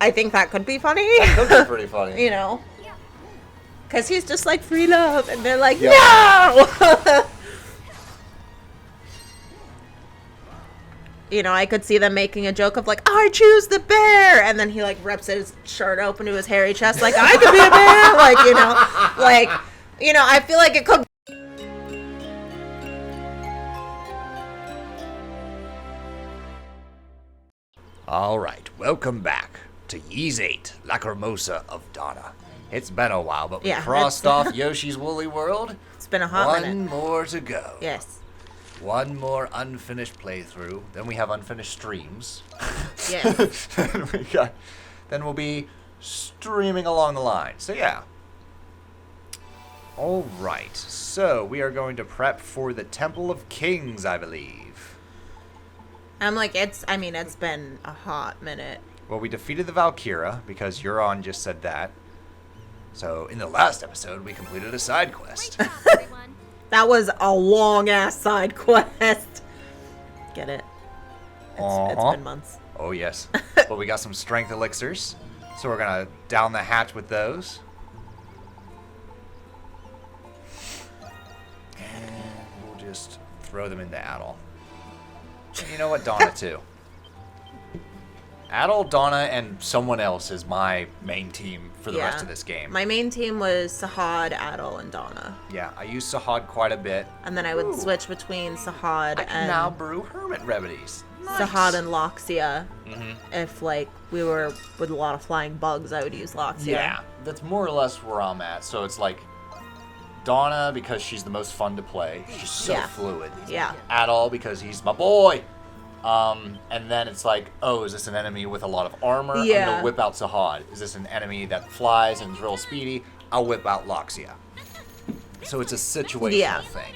I think that could be funny. That could be pretty funny. You know? Because he's just like, free love. And they're like, Yeah. no! You know, I could see them making a joke of like, I choose the bear. And then he like rips his shirt open to his hairy chest like, I could be a bear. I feel like it could. Alright, welcome back to VIII Lacrimosa of Donna. It's been a while, but we crossed off Yoshi's Woolly World. It's been a hot minute. One more to go. Yes. One more unfinished playthrough. Then we have unfinished streams. Yes. Then we'll be streaming along the line. So yeah. Alright, so we are going to prep for the Temple of Kings, I believe. I'm like, it's been a hot minute. Well, we defeated the Valkyra, because Euron just said that. So, in the last episode, we completed a side quest. That was a long-ass side quest. Get it? It's been months. Oh, yes. But we got some strength elixirs, so we're going to down the hatch with those. And we'll just throw them into Adol. And you know what? Donna, too. Adol, Donna, and someone else is my main team for the rest of this game. My main team was Sahad, Adol, and Donna. Yeah, I used Sahad quite a bit. And then I would switch between Sahad I can now brew hermit remedies. Nice. Sahad and Loxia. Mm-hmm. If, like, we were with a lot of flying bugs, I would use Loxia. Yeah, that's more or less where I'm at. So it's like Donna, because she's the most fun to play. She's so fluid. Yeah. Adol, because he's my boy. And then it's like, oh, is this an enemy with a lot of armor? Yeah. I'm going to whip out Sahad. Is this an enemy that flies and is real speedy? I'll whip out Loxia. So it's a situational thing.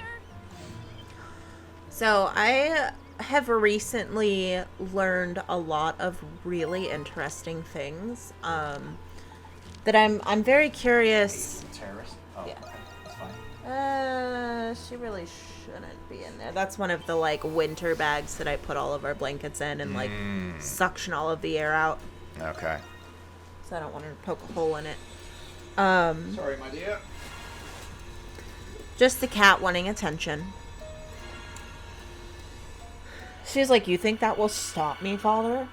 So I have recently learned a lot of really interesting things that I'm very curious. A terrorist? Oh, yeah. Okay. That's fine. She really shouldn't be in there. That's one of the, like, winter bags that I put all of our blankets in and, like, suction all of the air out. Okay. So I don't want to poke a hole in it. Sorry, my dear. Just the cat wanting attention. She's like, you think that will stop me, father?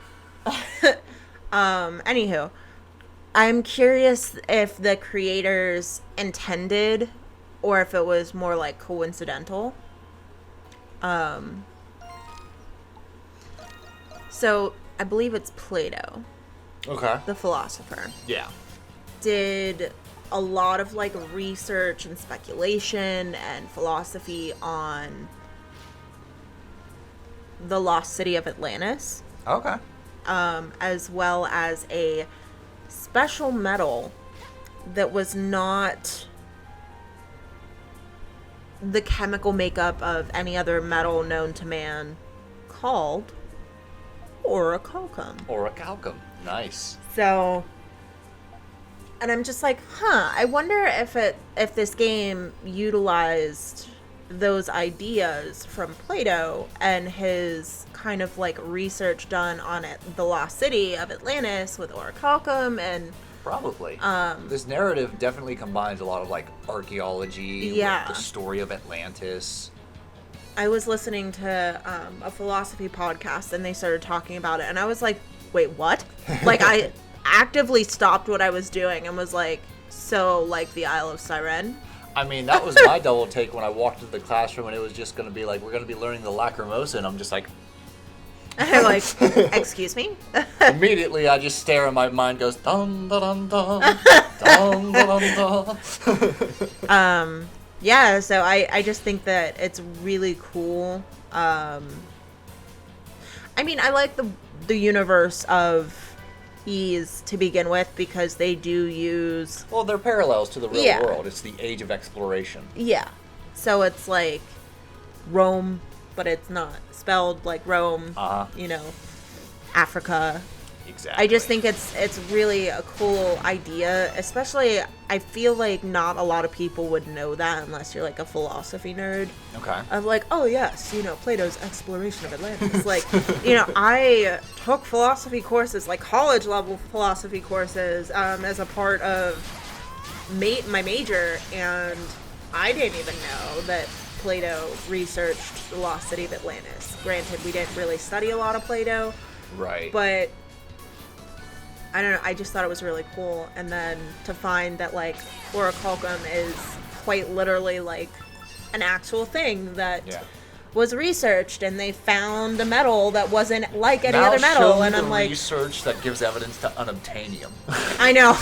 Anywho. I'm curious if the creators intended or if it was more like coincidental. So I believe it's Plato. Okay. The philosopher. Yeah. Did a lot of like research and speculation and philosophy on the lost city of Atlantis. Okay. As well as a special metal that was not the chemical makeup of any other metal known to man, called orichalcum. Orichalcum. Nice. So, and I'm just like, I wonder if this game utilized those ideas from Plato and his kind of like research done on the lost city of Atlantis with orichalcum and probably. This narrative definitely combines a lot of like archaeology with the story of Atlantis. I was listening to a philosophy podcast and they started talking about it and I was like, wait, what? Like I actively stopped what I was doing and was like, so like the Isle of Siren? I mean, that was my double take when I walked into the classroom and it was just going to be like, we're going to be learning the Lacrimosa, and I'm just like... I'm like, excuse me? Immediately, I just stare and my mind goes, dun dun dun dun, dun dun dun. Yeah, so I just think that it's really cool. I mean, I like the universe of Ys to begin with because they do use... Well, they're parallels to the real world. It's the age of exploration. Yeah. So it's like Rome, but it's not spelled like Rome. You know, Africa. exactly. I just think it's really a cool idea, especially I feel like not a lot of people would know that unless you're like a philosophy nerd. Okay. Of like, oh yes, Plato's exploration of Atlantis. Like, I took philosophy courses, like college level philosophy courses, as a part of my major, and I didn't even know that Plato researched the lost city of Atlantis. Granted, we didn't really study a lot of Plato. Right. But I don't know, I just thought it was really cool. And then to find that like Falcom is quite literally like an actual thing that was researched, and they found a metal that wasn't like any other metal, and I'm like, research that gives evidence to unobtainium. I know.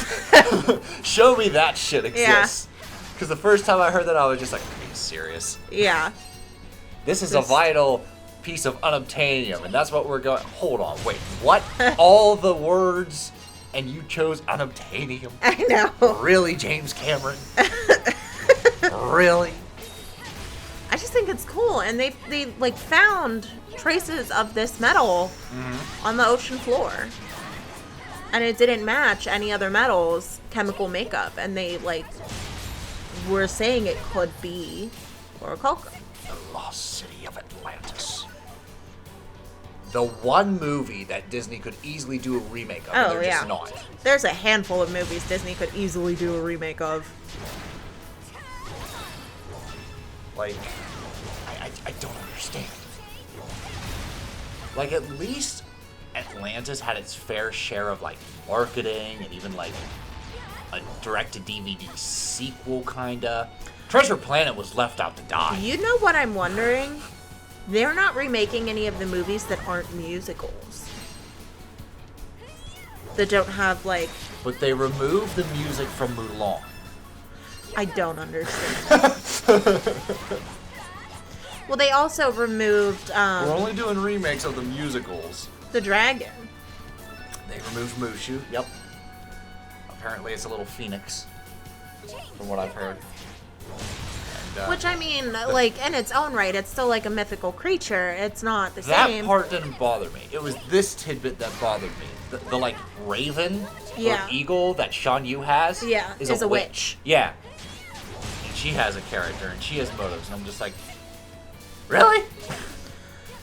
Show me that shit exists. Because the first time I heard that, I was just like, are you serious? Yeah. This is a vital piece of unobtainium, and that's what we're going. Hold on, wait, what? All the words, and you chose unobtainium? I know. Really, James Cameron? Really? I just think it's cool, and they like found traces of this metal on the ocean floor, and it didn't match any other metal's chemical makeup, and they like were saying it could be Falcom. The lost city of Atlantis. The one movie that Disney could easily do a remake of, and they're just not. There's a handful of movies Disney could easily do a remake of. Like, I don't understand. Like, at least Atlantis had its fair share of, like, marketing and even, like, a direct-to-DVD sequel, kinda. Treasure Planet was left out to die. You know what I'm wondering? They're not remaking any of the movies that aren't musicals. That don't have, like... But they removed the music from Mulan. I don't understand. Well, they also removed... We're only doing remakes of the musicals. The Dragon. They removed Mushu, yep. Apparently it's a little phoenix, from what I've heard. And, which, I mean, like, in its own right, it's still like a mythical creature. It's not the same. That part didn't bother me. It was this tidbit that bothered me. The like, raven or eagle that Shan Yu has is a witch. Yeah. And she has a character, and she has motives, and I'm just like, really?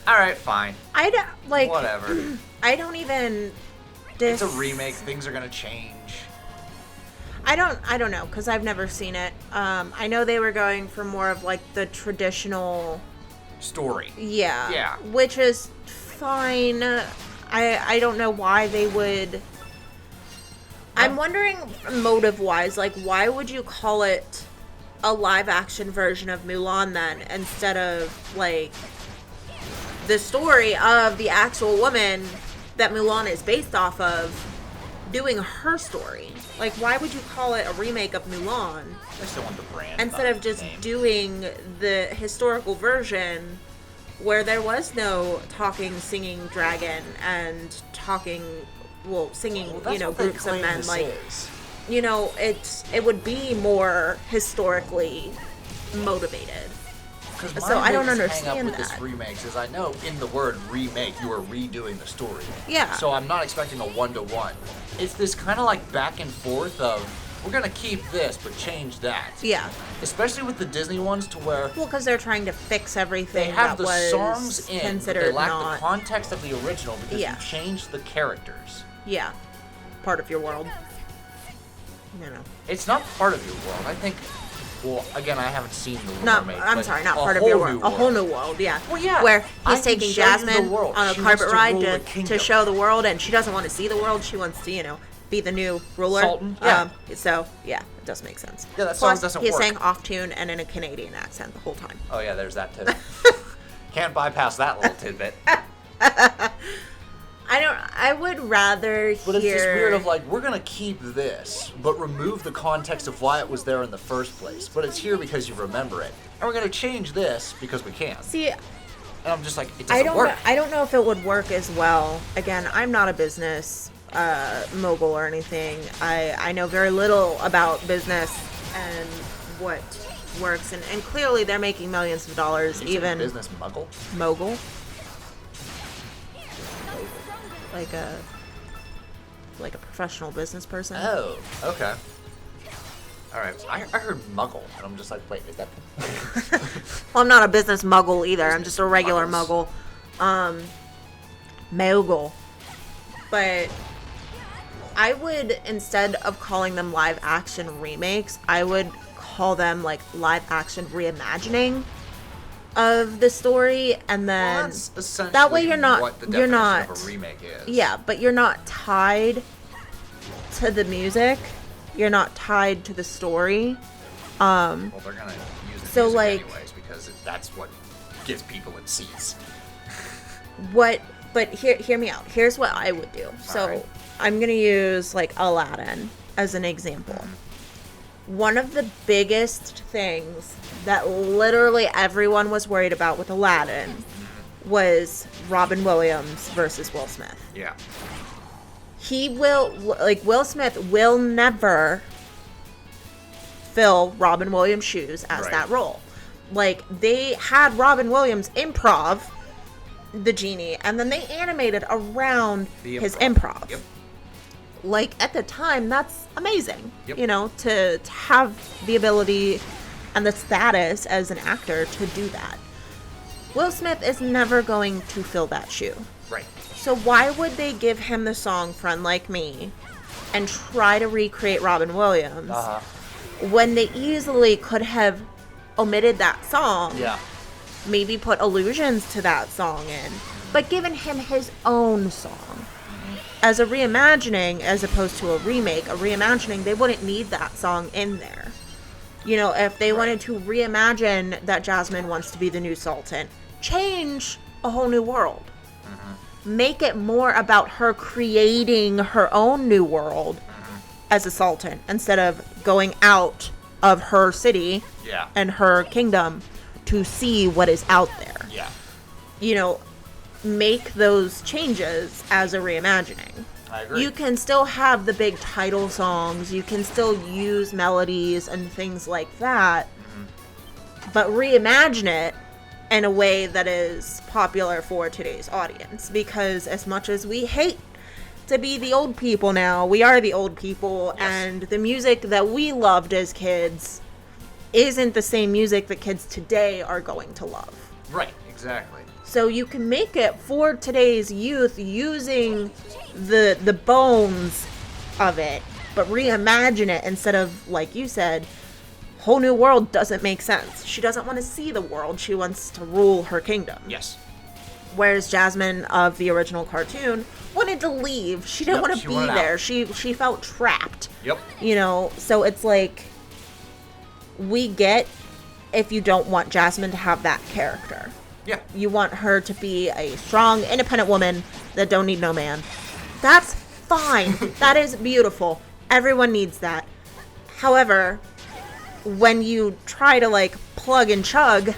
Alright, fine. I don't, like... Whatever. I don't even... It's a remake. Things are gonna change. I don't know, because I've never seen it. I know they were going for more of, like, the traditional... story. Yeah. Yeah. Which is fine. I don't know why they would... I'm wondering, motive-wise, like, why would you call it a live-action version of Mulan, then, instead of, like, the story of the actual woman that Mulan is based off of doing her story? Like, why would you call it a remake of Mulan? I still want the brand. Instead of just doing the historical version where there was no talking, singing dragon and singing, groups of men. Like, it would be more historically motivated. So I don't understand that. This remakes is I know in the word remake you are redoing the story. Yeah. So I'm not expecting a 1-to-1. It's this kind of like back and forth of we're gonna keep this but change that. Yeah. Especially with the Disney ones to where because they're trying to fix everything. They have that the was songs in, but they lack not... the context of the original because you changed the characters. Yeah. Part of your world. It's not part of your world. I think. Well, again, I haven't seen the Mermaid. I'm sorry, not part of your world. A whole new world, yeah. Well, yeah. Where he's taking Jasmine on a carpet ride to show the world, and she doesn't want to see the world. She wants to, be the new ruler. Sultan. Yeah. So, yeah, it does make sense. Yeah, that song doesn't work. He's saying off-tune and in a Canadian accent the whole time. Oh, yeah, there's that, too. Can't bypass that little tidbit. I would rather hear... But it's this weird of like, we're going to keep this, but remove the context of why it was there in the first place. But it's here because you remember it. And we're going to change this because we can. See... And I'm just like, it doesn't work. I don't know if it would work as well. Again, I'm not a business mogul or anything. I know very little about business and what works. And clearly they're making millions of dollars. Even business mogul? Mogul. Like a like a professional business person. Oh, okay. All right. I heard muggle, and I'm just like, wait, is that... Well, I'm not a business muggle either. I'm just a regular muggle. Mogul. But I would, instead of calling them live action remakes, I would call them like live action reimagining of the story, and then that's essentially that way you're not what the definition of a remake is. Yeah, but you're not tied to the music. You're not tied to the story. Well, they're gonna use the music anyways because that's what gets people in seats. But hear me out. Here's what I would do. So right. I'm gonna use like Aladdin as an example. One of the biggest things that literally everyone was worried about with Aladdin was Robin Williams versus Will Smith. Yeah. Will Smith will never fill Robin Williams' shoes as that role. Like, they had Robin Williams improv the genie, and then they animated around his improv. Yep. Like, at the time, that's amazing. Yep. You know, to have the ability and the status as an actor to do that. Will Smith is never going to fill that shoe. Right. So why would they give him the song Friend Like Me and try to recreate Robin Williams when they easily could have omitted that song? Yeah. Maybe put allusions to that song in, but given him his own song. As a reimagining, as opposed to a reimagining, they wouldn't need that song in there. You know, if they wanted to reimagine that Jasmine wants to be the new Sultan, change a whole new world. Make it more about her creating her own new world as a Sultan instead of going out of her city and her kingdom to see what is out there. Yeah. You know, make those changes as a reimagining. I agree. You can still have the big title songs, you can still use melodies and things like that, but reimagine it in a way that is popular for today's audience. Because as much as we hate to be the old people now, we are the old people, and the music that we loved as kids isn't the same music that kids today are going to love. Right, exactly. So you can make it for today's youth using the bones of it, but reimagine it instead of, like you said, whole new world doesn't make sense. She doesn't want to see the world. She wants to rule her kingdom. Yes. Whereas Jasmine of the original cartoon wanted to leave. She didn't want to be there. She felt trapped. Yep. You know, so it's like, we get if you don't want Jasmine to have that character. Yeah. You want her to be a strong, independent woman that don't need no man. That's fine. That is beautiful. Everyone needs that. However, when you try to like plug and chug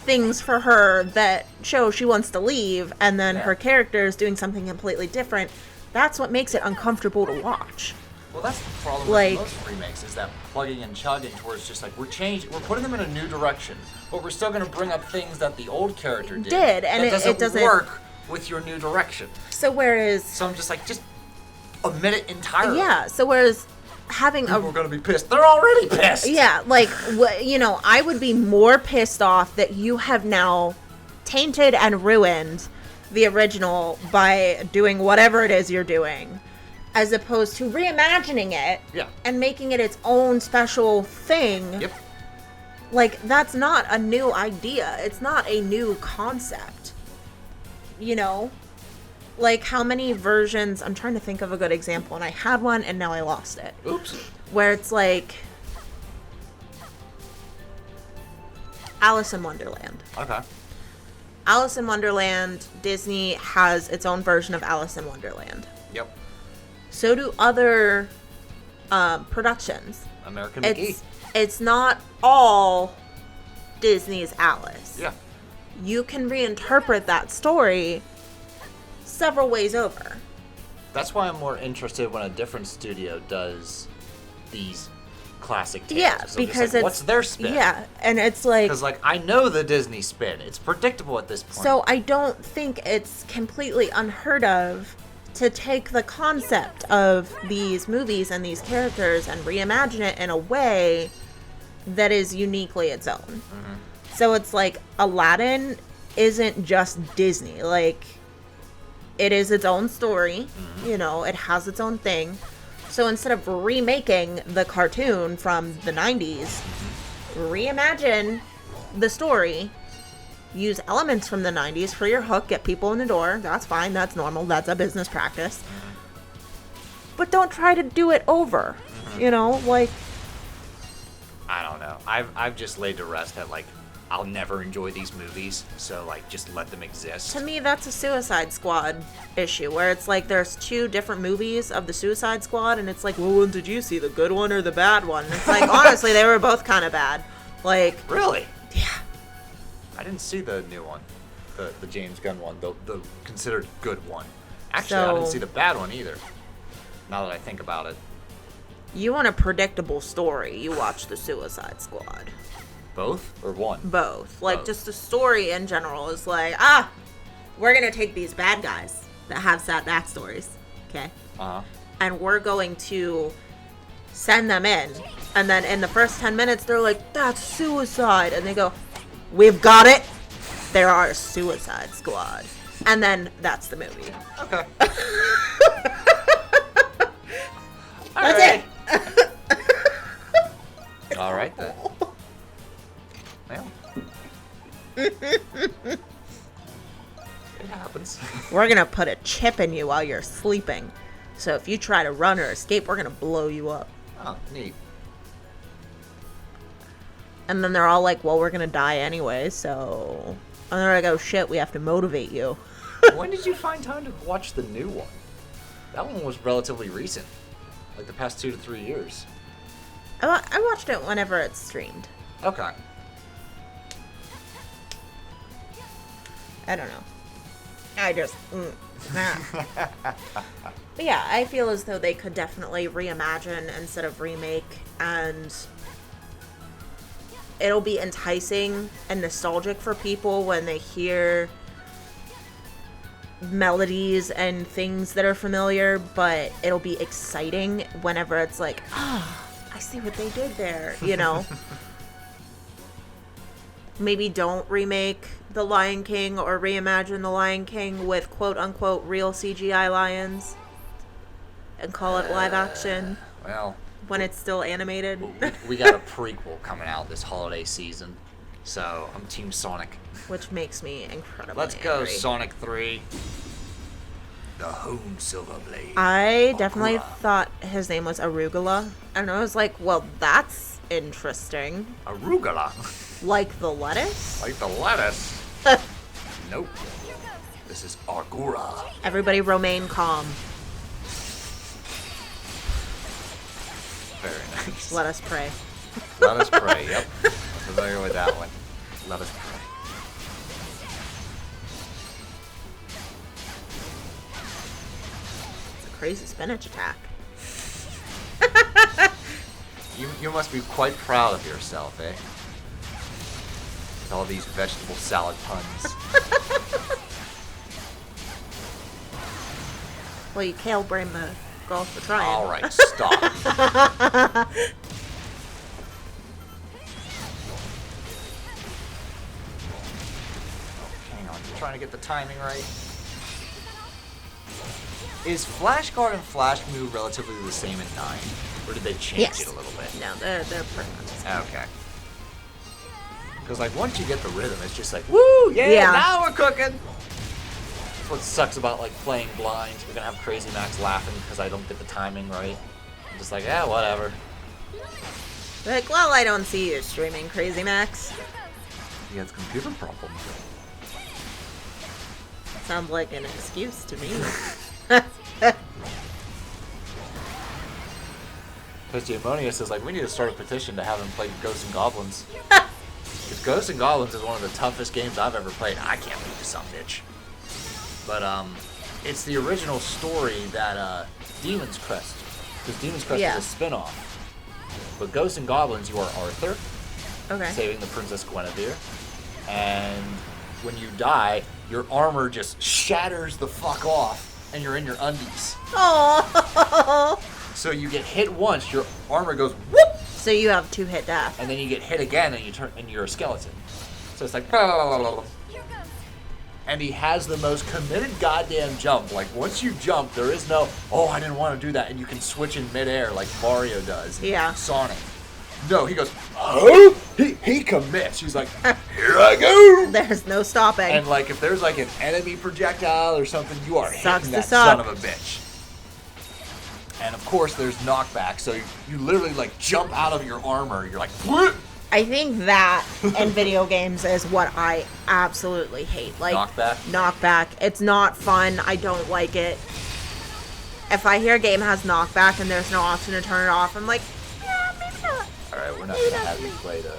things for her that show she wants to leave, and then her character is doing something completely different, that's what makes it uncomfortable to watch. Well, that's the problem with most remakes, is that plugging and chugging towards just like, we're putting them in a new direction, but we're still going to bring up things that the old character did and it doesn't work with your new direction. So I'm just like, just omit it entirely. Yeah, so whereas having people are going to be pissed. They're already pissed. Yeah, like, you know, I would be more pissed off that you have now tainted and ruined the original by doing whatever it is you're doing, as opposed to reimagining it and making it its own special thing. Yep. Like, that's not a new idea. It's not a new concept. You know? Like, how many versions... I'm trying to think of a good example, and I had one, and now I lost it. Oops. Where it's like... Alice in Wonderland. Okay. Alice in Wonderland, Disney has its own version of Alice in Wonderland. Yep. So do other productions. American McGee. It's not all Disney's Alice. Yeah. You can reinterpret that story several ways over. That's why I'm more interested when a different studio does these classic tales. Yeah, because like, what's their spin? Yeah, and it's like... Because, like, I know the Disney spin. It's predictable at this point. So I don't think it's completely unheard of to take the concept of these movies and these characters and reimagine it in a way that is uniquely its own. Mm-hmm. So it's like Aladdin isn't just Disney. Like, it is its own story. Mm-hmm. You know, it has its own thing. So instead of remaking the cartoon from the 90s, reimagine the story. Use elements from the 90s for your hook. Get people in the door. That's fine. That's normal. That's a business practice. But don't try to do it over. Mm-hmm. You know, like... I don't know. I've just laid to rest that, like, I'll never enjoy these movies, so, like, just let them exist. To me, that's a Suicide Squad issue, where it's like there's two different movies of the Suicide Squad, and it's like, well, when did you see, the good one or the bad one? And it's like, honestly, they were both kind of bad. Like... Really? Yeah. I didn't see the new one, the James Gunn one, the considered good one. Actually, I didn't see the bad one either, now that I think about it. You want a predictable story, you watch the Suicide Squad. Both or one? Both. Like, just the story in general is like, we're going to take these bad guys that have sad backstories, okay? Uh-huh. And we're going to send them in. And then in the first 10 minutes, they're like, that's suicide. And they go, we've got it. There are Suicide Squad. And then that's the movie. Okay. That's it. All right, then. Well. It happens. We're going to put a chip in you while you're sleeping. So if you try to run or escape, we're going to blow you up. Oh, neat. And then they're all like, well, we're going to die anyway, so... And they're like, oh, shit, we have to motivate you. When did you find time to watch the new one? That one was relatively recent. Like the past 2 to 3 years. I watched it whenever it's streamed. Okay. I don't know. I just... But yeah, I feel as though they could definitely reimagine instead of remake, and... It'll be enticing and nostalgic for people when they hear melodies and things that are familiar, but it'll be exciting whenever it's like, I see what they did there, you know? Maybe don't remake The Lion King or reimagine The Lion King with quote-unquote real CGI lions and call it live action. Well... When it's still animated. We got a prequel coming out this holiday season, so I'm Team Sonic. Which makes me incredibly Let's go, angry. Sonic 3. The Hone Silver Blade. I definitely thought his name was Arugula. And I was like, well, that's interesting. Arugula? Like the lettuce? Like the lettuce? Nope. This is Argura. Everybody remain calm. Very nice. Let us pray. Let us pray, yep. I'm familiar with that one. Let us pray. It's a crazy spinach attack. You must be quite proud of yourself, eh? With all these vegetable salad puns. Well, you kale brain the girls for trying. Alright, stop. Hang on, you're trying to get the timing right. Is Flash Guard and Flash Move relatively the same in 9? Or did they change it a little bit? No, they're pretty much the same. Okay. Because, like, once you get the rhythm, it's just like, woo, yeah. Now we're cooking! That's what sucks about, like, playing blind. You're gonna have Crazy Max laughing because I don't get the timing right. I'm just like, yeah, whatever. Like, well, I don't see you streaming, Crazy Max. He has computer problems. Sounds like an excuse to me. Amonius is like, we need to start a petition to have him play Ghosts and Goblins. Because Ghosts and Goblins is one of the toughest games I've ever played. I can't beat some bitch. But it's the original story that Demon's Crest. Because Demon's Crest is a spin-off. But Ghosts and Goblins, you are Arthur. Okay. Saving the Princess Guinevere. And when you die, your armor just shatters the fuck off. and you're in your undies. Oh. So you get hit once, your armor goes whoop. So you have 2 hit death. And then you get hit again, and you're a skeleton. So it's like. And he has the most committed goddamn jump. Like, once you jump, there is no, oh, I didn't want to do that. And you can switch in midair like Mario does. Yeah. Sonic. No, he goes, oh! He commits. He's like, here I go! There's no stopping. And, like, if there's, like, an enemy projectile or something, you are hitting that suck. son of a bitch. And, of course, there's knockback. So you literally, like, jump out of your armor. You're like, what? I think that in video games is what I absolutely hate. Like knockback. It's not fun. I don't like it. If I hear a game has knockback and there's no option to turn it off, I'm like, yeah, maybe not. Alright, we're not going to have you play the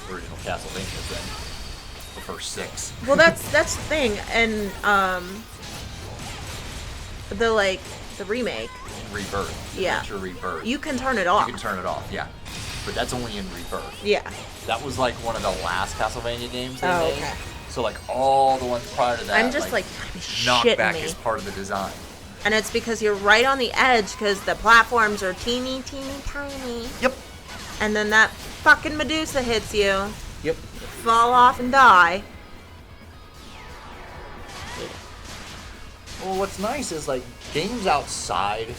original Castlevania then. The first 6. Well, that's the thing. And the remake. Rebirth. Yeah. Rebirth. You can turn it off. You can turn it off, yeah. But that's only in Rebirth. Yeah. That was like one of the last Castlevania games they made. Okay. So like all the ones prior to that, I'm just like knockback is part of the design. And it's because you're right on the edge because the platforms are teeny, tiny. Yep. And then that fucking Medusa hits you. Yep. You fall off and die. Well, what's nice is like games outside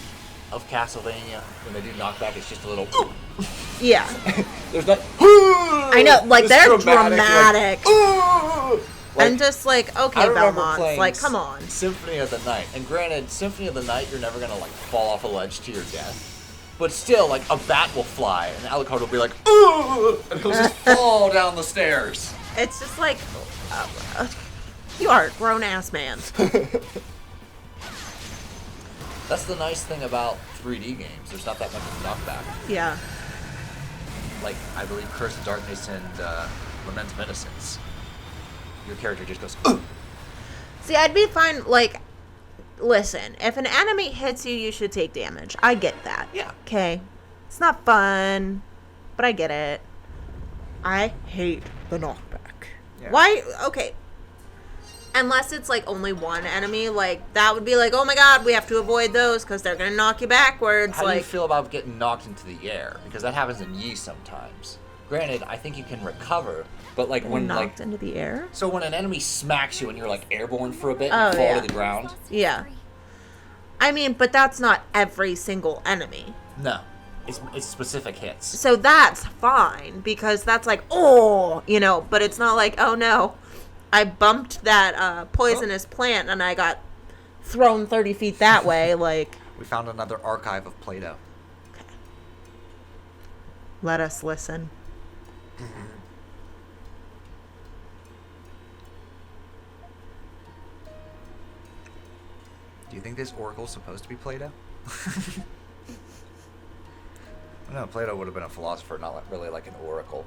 of Castlevania, when they do knockback, it's just a little. Yeah. There's not. I know, like they're dramatic. Like, and just like, okay, Belmont, like, come on. Symphony of the Night, and granted, Symphony of the Night, you're never gonna like fall off a ledge to your death, but still, like a bat will fly, and Alucard will be like, and he'll just fall down the stairs. It's just like, you are a grown ass man. That's the nice thing about 3D games. There's not that much knockback. Yeah. Like, I believe Curse of Darkness and Lament of Innocence. Your character just goes, ugh! See, I'd be fine, like, listen, if an enemy hits you, you should take damage. I get that. Yeah. Okay. It's not fun, but I get it. I hate the knockback. Yeah. Why? Okay. Unless it's, like, only one enemy, like, that would be like, oh my god, we have to avoid those because they're going to knock you backwards. How do you feel about getting knocked into the air? Because that happens in Yi sometimes. Granted, I think you can recover, but, like, when, knocked into the air? So when an enemy smacks you and you're, like, airborne for a bit and you fall to the ground? Yeah. I mean, but that's not every single enemy. No. It's specific hits. So that's fine, because that's like, oh, you know, but it's not like, oh no, I bumped that poisonous plant and I got thrown 30 feet that way, like. We found another archive of Play-Doh. Okay. Let us listen. Do you think this oracle's supposed to be Play-Doh? No, Plato would have been a philosopher, not really like an oracle.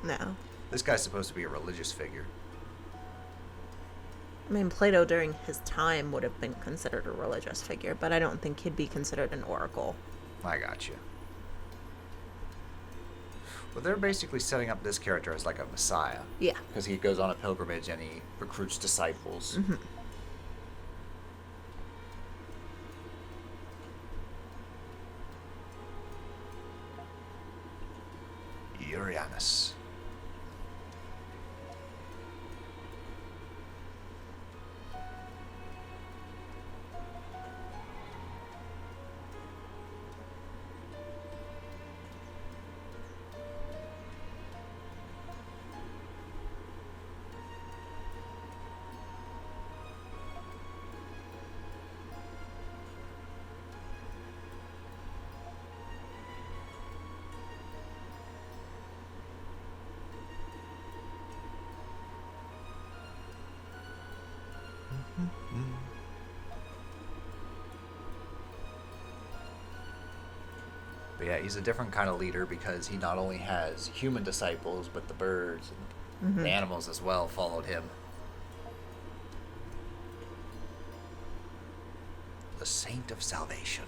No. This guy's supposed to be a religious figure. I mean, Plato during his time would have been considered a religious figure, but I don't think he'd be considered an oracle. I got you. Well, they're basically setting up this character as like a messiah. Yeah. Because he goes on a pilgrimage and he recruits disciples. Mm-hmm. Urianus. But yeah, he's a different kind of leader because he not only has human disciples, but the birds and the animals as well followed him. The Saint of Salvation.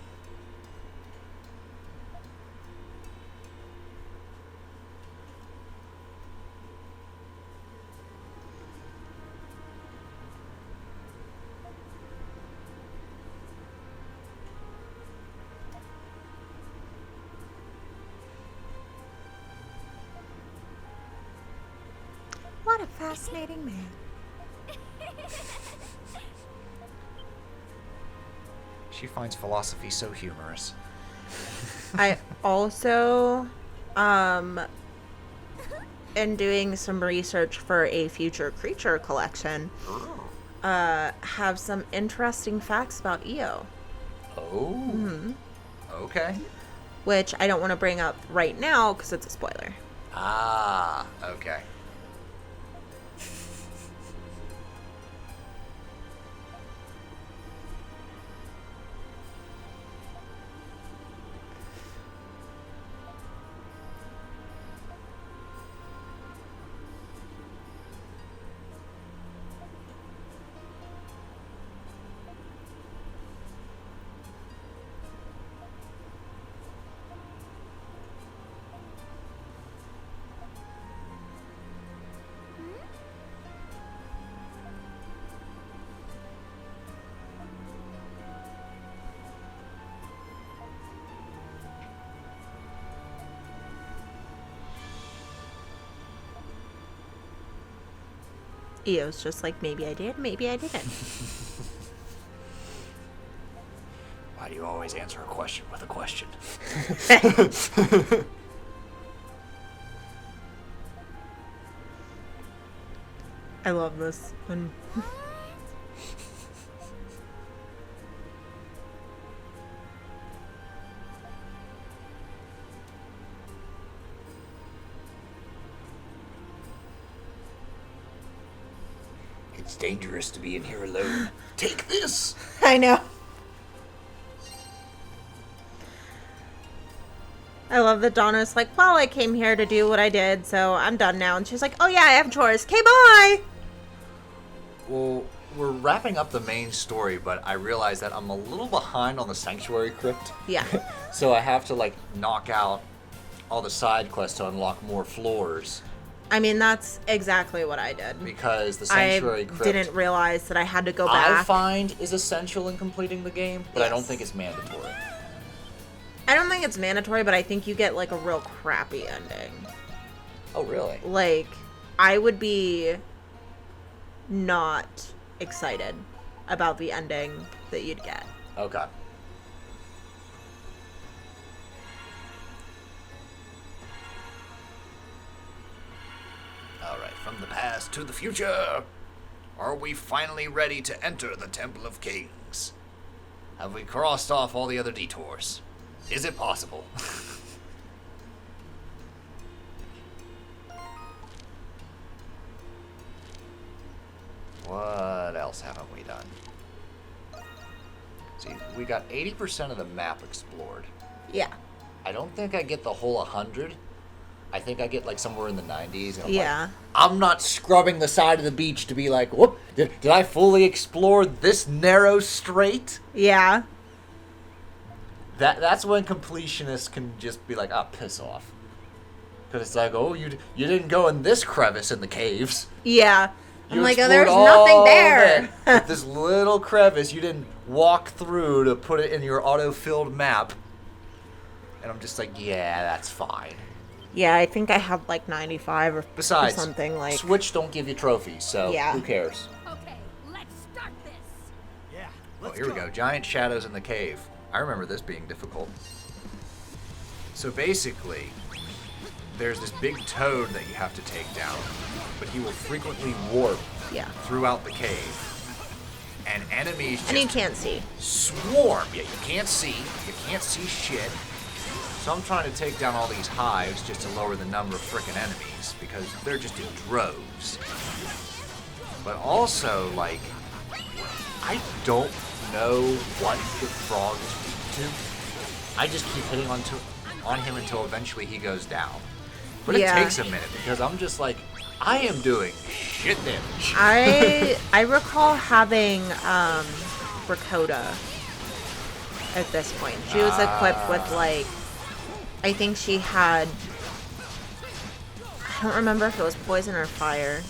fascinating man. She finds philosophy so humorous. I also, in doing some research for a future creature collection, have some interesting facts about Io. Oh. Mm-hmm. Okay. Which I don't want to bring up right now because it's a spoiler. Ah, okay. Io's just like, maybe I did, maybe I didn't. Why do you always answer a question with a question? I love this. It's dangerous to be in here alone. Take this! I know. I love that Donna's like, well, I came here to do what I did, so I'm done now. And she's like, oh yeah, I have chores. Okay, bye! Well, we're wrapping up the main story, but I realize that I'm a little behind on the Sanctuary Crypt. Yeah. So I have to, like, knock out all the side quests to unlock more floors. I mean, that's exactly what I did. Because the Sanctuary Crypt... I didn't realize that I had to go back. I find is essential in completing the game, but I don't think it's mandatory. I don't think it's mandatory, but I think you get, like, a real crappy ending. Oh, really? Like, I would be not excited about the ending that you'd get. Okay. Alright, from the past to the future. Are we finally ready to enter the Temple of Kings? Have we crossed off all the other detours? Is it possible? What else haven't we done? See, we got 80% of the map explored. Yeah. I don't think I get the whole 100. I think I get like somewhere in the 90s. And I'm not scrubbing the side of the beach to be like, whoop, did I fully explore this narrow strait? Yeah. That's when completionists can just be like, piss off. Because it's like, oh, you didn't go in this crevice in the caves. Yeah. I'm like, oh, there's nothing there. This little crevice you didn't walk through to put it in your auto-filled map. And I'm just like, yeah, that's fine. Yeah, I think I have like 95 or something like. Switch don't give you trophies, so who cares? Okay, let's start this. Yeah. Here we go. Giant shadows in the cave. I remember this being difficult. So basically, there's this big toad that you have to take down, but he will frequently warp throughout the cave. And enemies just... And you can't see. Swarm. Yeah, you can't see. You can't see shit. So I'm trying to take down all these hives just to lower the number of frickin' enemies, because they're just in droves. But also, like, I don't know what the frog is weak to. I just keep hitting on him until eventually he goes down. But it takes a minute, because I'm just like, I am doing shit damage. I recall having Rakota at this point. She was equipped with, like, I think she had, I don't remember if it was poison or fire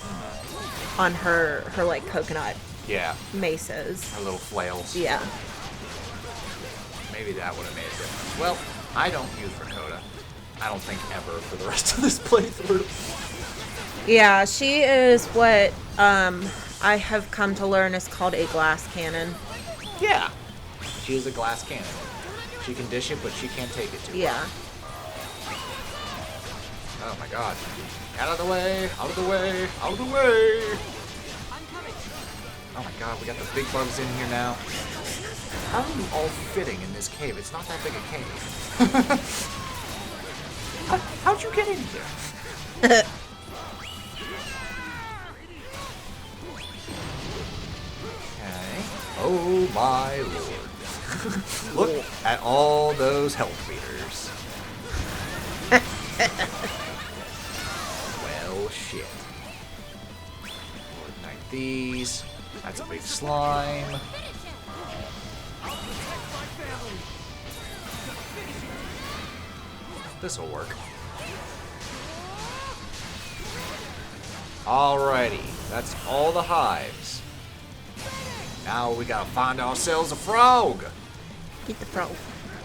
on her like coconut maces. Her little flails. Yeah. Maybe that would have made a difference. Well, I don't use Rakota. I don't think ever for the rest of this playthrough. Yeah, she is what I have come to learn is called a glass cannon. Yeah. She is a glass cannon. She can dish it, but she can't take it too Yeah. Oh my god. Out of the way! Out of the way! Out of the way! Oh my god, we got the big bugs in here now. How are you all fitting in this cave? It's not that big a cave. How'd you get in here? Okay. Oh my lord. Look at all those health meters. Well, shit. We'll ignite these. That's a big slime. This'll work. Alrighty, that's all the hives. Now we gotta find ourselves a frog. Get the frog.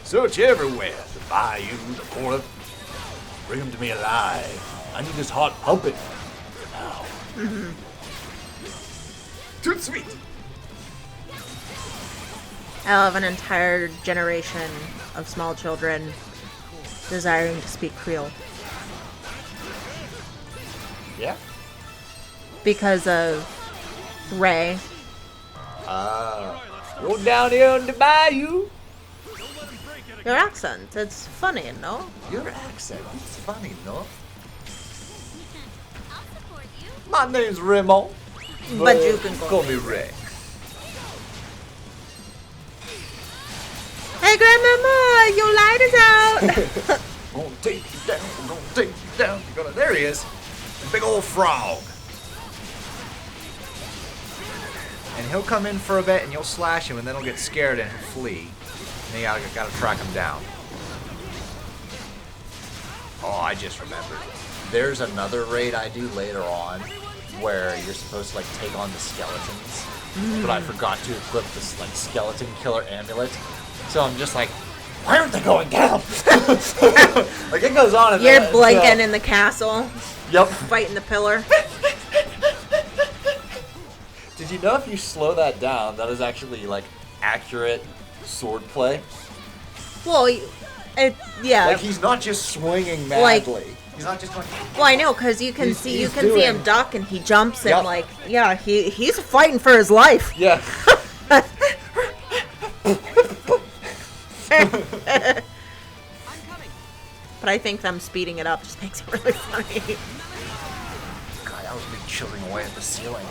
Search everywhere. The bayou, the corner. Bring him to me alive. I need his heart pumping. Now. Too sweet. I'll have an entire generation of small children desiring to speak Creole. Yeah. Because of Ray. Go down here on the bayou. Your accent, it's funny, no? Your accent, it's funny, no? I'll support you. My name's Remo. But you can call me Ray. Hey, Grandmama, your light is out. We're gonna take you down. We're gonna take you down. You're gonna. There he is. The big old frog. And he'll come in for a bit, and you'll slash him, and then he'll get scared and he'll flee. And you gotta track him down. Oh, I just remembered. There's another raid I do later on where you're supposed to like take on the skeletons, but I forgot to equip this like skeleton killer amulet. So I'm just like, why aren't they going down? Like it goes on. And You're blinking in the castle. Yep. Fighting the pillar. Did you know if you slow that down, that is actually like accurate swordplay? Well, yeah. Like he's not just swinging madly. He's not just going. Well, I know because you can see him duck and he jumps and Yep. like he's fighting for his life. Yeah. But I think them speeding it up just makes it really funny. God, that was me chipping away at the ceiling.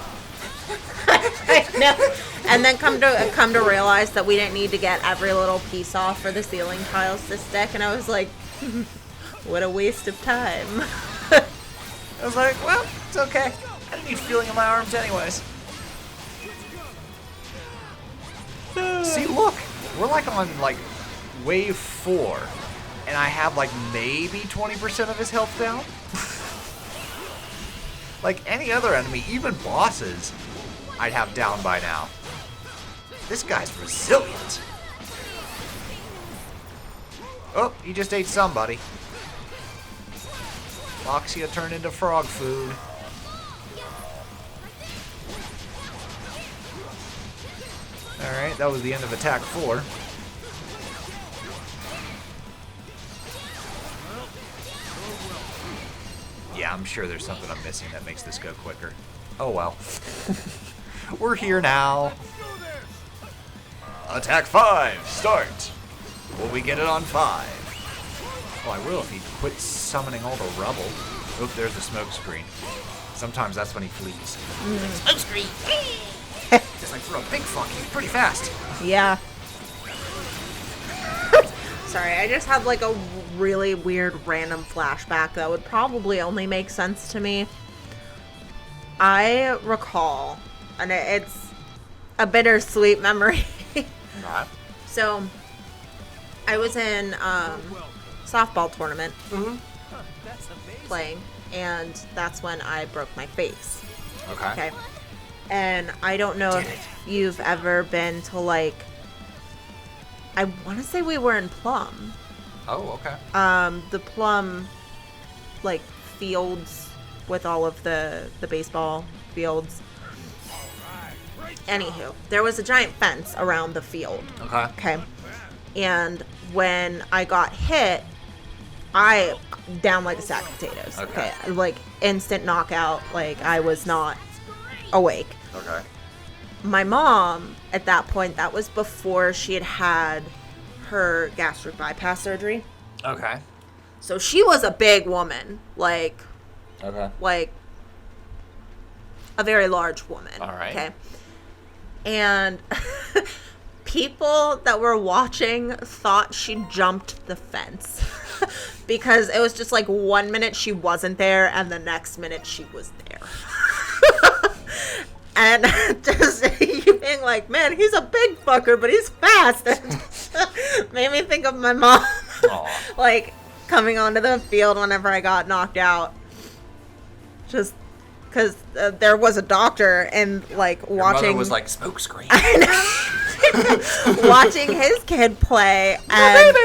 I know. And then come to realize that we didn't need to get every little piece off for the ceiling tiles to stick, and I was like, what a waste of time. I was like, well, it's okay. I didn't need feeling in my arms anyways. See, look, we're like on like wave 4, and I have like maybe 20% of his health down. Like any other enemy, even bosses, I'd have down by now. This guy's resilient. Oh, he just ate somebody. Loxia turned into frog food. Alright, that was the end of attack 4. Yeah, I'm sure there's something I'm missing that makes this go quicker. Oh well. We're here now. Attack 5, start. Will we get it on 5? Well, I will if he quits summoning all the rubble. Oh, there's the smoke screen. Sometimes that's when he flees. Smoke screen! Just like for a big fuck, he's pretty fast. Yeah. Sorry, I just had like a really weird random flashback that would probably only make sense to me. I recall, and it's a bittersweet memory. Not. So, I was in softball tournament playing, and that's when I broke my face. Okay. And I don't know if you've ever been to like, I want to say we were in Plum. Oh, okay. The Plum, like, fields with all of the baseball fields. Anywho, there was a giant fence around the field. Okay. And when I got hit, I down like a sack of potatoes. Okay. Like instant knockout. Like I was not awake. Okay. My mom, at that point, that was before she had her gastric bypass surgery. Okay. So she was a big woman. Like a very large woman. All right. Okay. And people that were watching thought she jumped the fence. Because it was just like 1 minute she wasn't there and the next minute she was there. And just you being like, man, he's a big fucker, but he's fast. And made me think of my mom. Like coming onto the field whenever I got knocked out. Just because there was a doctor and like Your watching. Mother was like smoke screen. Watching his kid play. And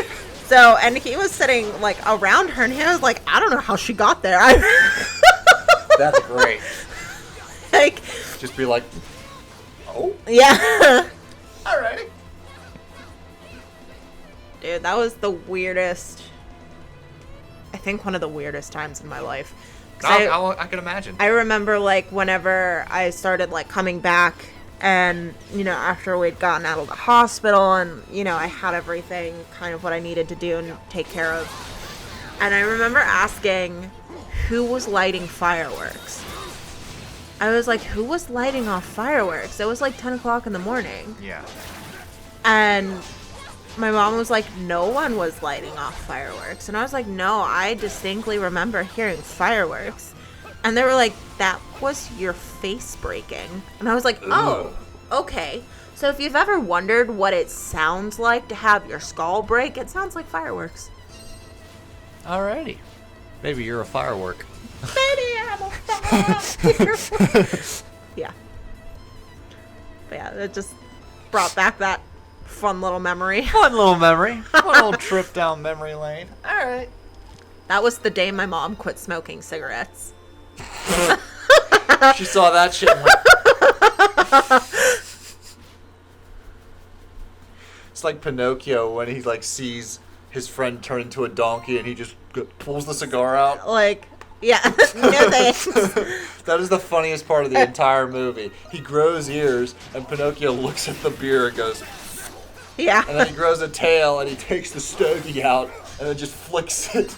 so, and he was sitting like around her and he was like, I don't know how she got there. That's great. Like, just be like, oh? Yeah. Alrighty. Dude, that was the weirdest, I think one of the weirdest times in my life. I can imagine. I remember like whenever I started like coming back and, you know, after we'd gotten out of the hospital and, you know, I had everything kind of what I needed to do and take care of. And I remember asking who was lighting fireworks. I was like, who was lighting off fireworks? It was like 10 o'clock in the morning. Yeah. And my mom was like, no one was lighting off fireworks. And I was like, no, I distinctly remember hearing fireworks. And they were like, that was your face breaking. And I was like, oh, okay. So if you've ever wondered what it sounds like to have your skull break, it sounds like fireworks. Alrighty. Maybe you're a firework. Maybe I'm a firework. Yeah. But yeah, it just brought back that fun little memory. Fun little memory. One little trip down memory lane. Alright. That was the day my mom quit smoking cigarettes. She saw that shit and went... It's like Pinocchio when he like sees his friend turn into a donkey and he just pulls the cigar out. Like, yeah, no thanks. That is the funniest part of the entire movie. He grows ears and Pinocchio looks at the beer and goes... Yeah. And then he grows a tail and he takes the stogie out and then just flicks it.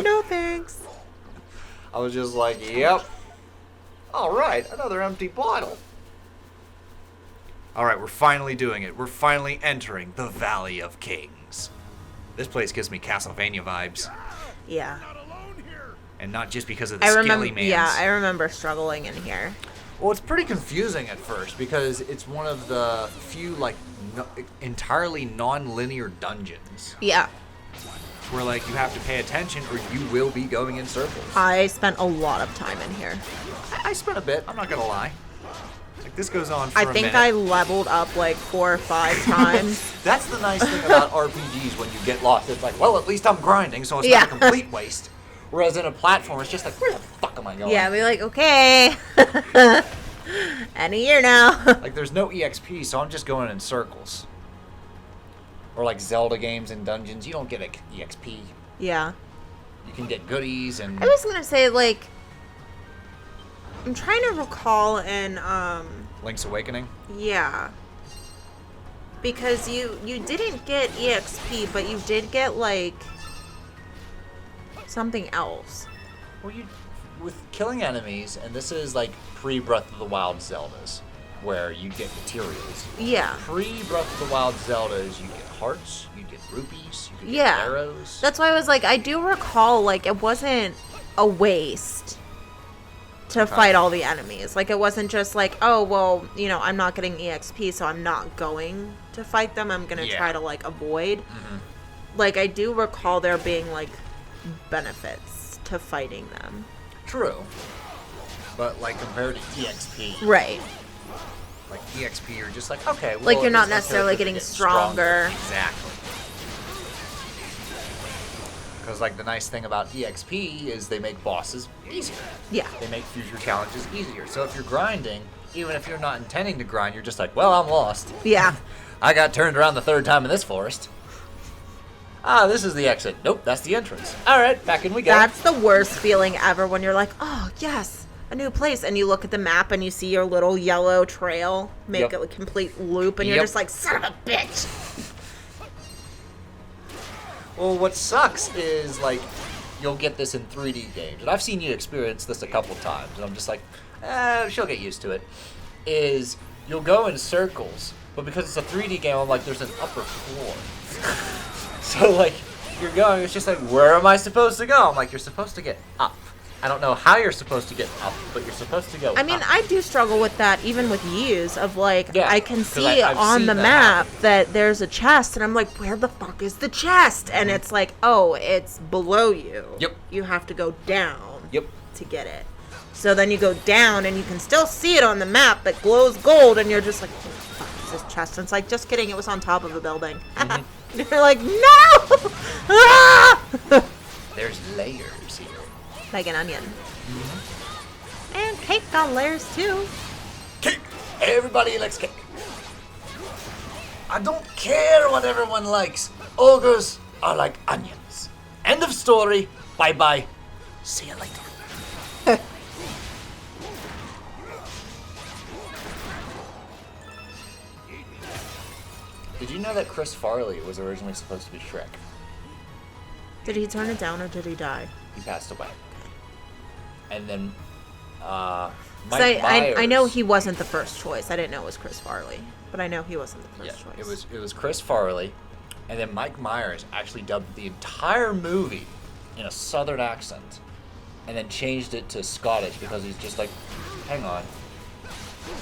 No thanks. I was just like, yep. Alright, another empty bottle. Alright, we're finally doing it. We're finally entering the Valley of Kings. This place gives me Castlevania vibes. Yeah. And not just because of the scaly mans. Yeah, I remember struggling in here. Well, it's pretty confusing at first because it's one of the few, like, entirely non-linear dungeons. Yeah. Where, like, you have to pay attention or you will be going in circles. I spent a lot of time in here. I spent a bit, I'm not gonna lie. Like, this goes on for a minute. I think I leveled up, like, 4 or 5 times. That's the nice thing about RPGs when you get lost. It's like, well, at least I'm grinding, so it's not a complete waste. Whereas in a platform, it's just like, where the fuck am I going? Yeah, I'd be like, okay. Any year now. Like, there's no EXP, so I'm just going in circles. Or like Zelda games and dungeons, you don't get EXP. Yeah. You can get goodies and... I was gonna say, like... I'm trying to recall in, Link's Awakening? Yeah. Because you didn't get EXP, but you did get, like... something else. Well, with killing enemies, and this is like pre-Breath of the Wild Zeldas, where you get materials. Yeah. Pre-Breath of the Wild Zeldas, you get hearts, you get rupees, you get arrows. That's why I was like, I do recall, like, it wasn't a waste to fight all the enemies. Like, it wasn't just like, oh, well, you know, I'm not getting EXP, so I'm not going to fight them. I'm going to try to, like, avoid. Mm-hmm. Like, I do recall there being, like, benefits to fighting them. True. But, like, compared to EXP. Right. Like, EXP, you're just like, okay, well... Like, you're not necessarily getting stronger. Exactly. Because, like, the nice thing about EXP is they make bosses easier. Yeah. They make future challenges easier. So if you're grinding, even if you're not intending to grind, you're just like, well, I'm lost. Yeah. I got turned around the 3rd time in this forest. Ah, this is the exit. Nope, that's the entrance. All right, back in we go. That's the worst feeling ever when you're like, oh, yes, a new place. And you look at the map and you see your little yellow trail make a complete loop. And you're just like, son of a bitch. Well, what sucks is, like, you'll get this in 3D games. And I've seen you experience this a couple times. And I'm just like, she'll get used to it. Is you'll go in circles. But because it's a 3D game, I'm like, there's an upper floor. So, like, you're going, it's just like, where am I supposed to go? I'm like, you're supposed to get up. I don't know how you're supposed to get up, but you're supposed to go up. I mean, I do struggle with that, even with Ys, of, like, I can see on the map that there's a chest, and I'm like, where the fuck is the chest? And it's like, oh, it's below you. Yep. You have to go down to get it. So then you go down, and you can still see it on the map that glows gold, and you're just like, where the fuck is this chest? And it's like, just kidding, it was on top of a building. You're like, no! There's layers here. Like an onion. And cake got layers too. Cake! Everybody likes cake. I don't care what everyone likes. Ogres are like onions. End of story. Bye-bye. See you later. Did you know that Chris Farley was originally supposed to be Shrek? Did he turn it down or did he die? He passed away. And then, Mike Myers... I know he wasn't the first choice. I didn't know it was Chris Farley. But I know he wasn't the first choice. It was Chris Farley. And then Mike Myers actually dubbed the entire movie in a southern accent. And then changed it to Scottish because he's just like, hang on.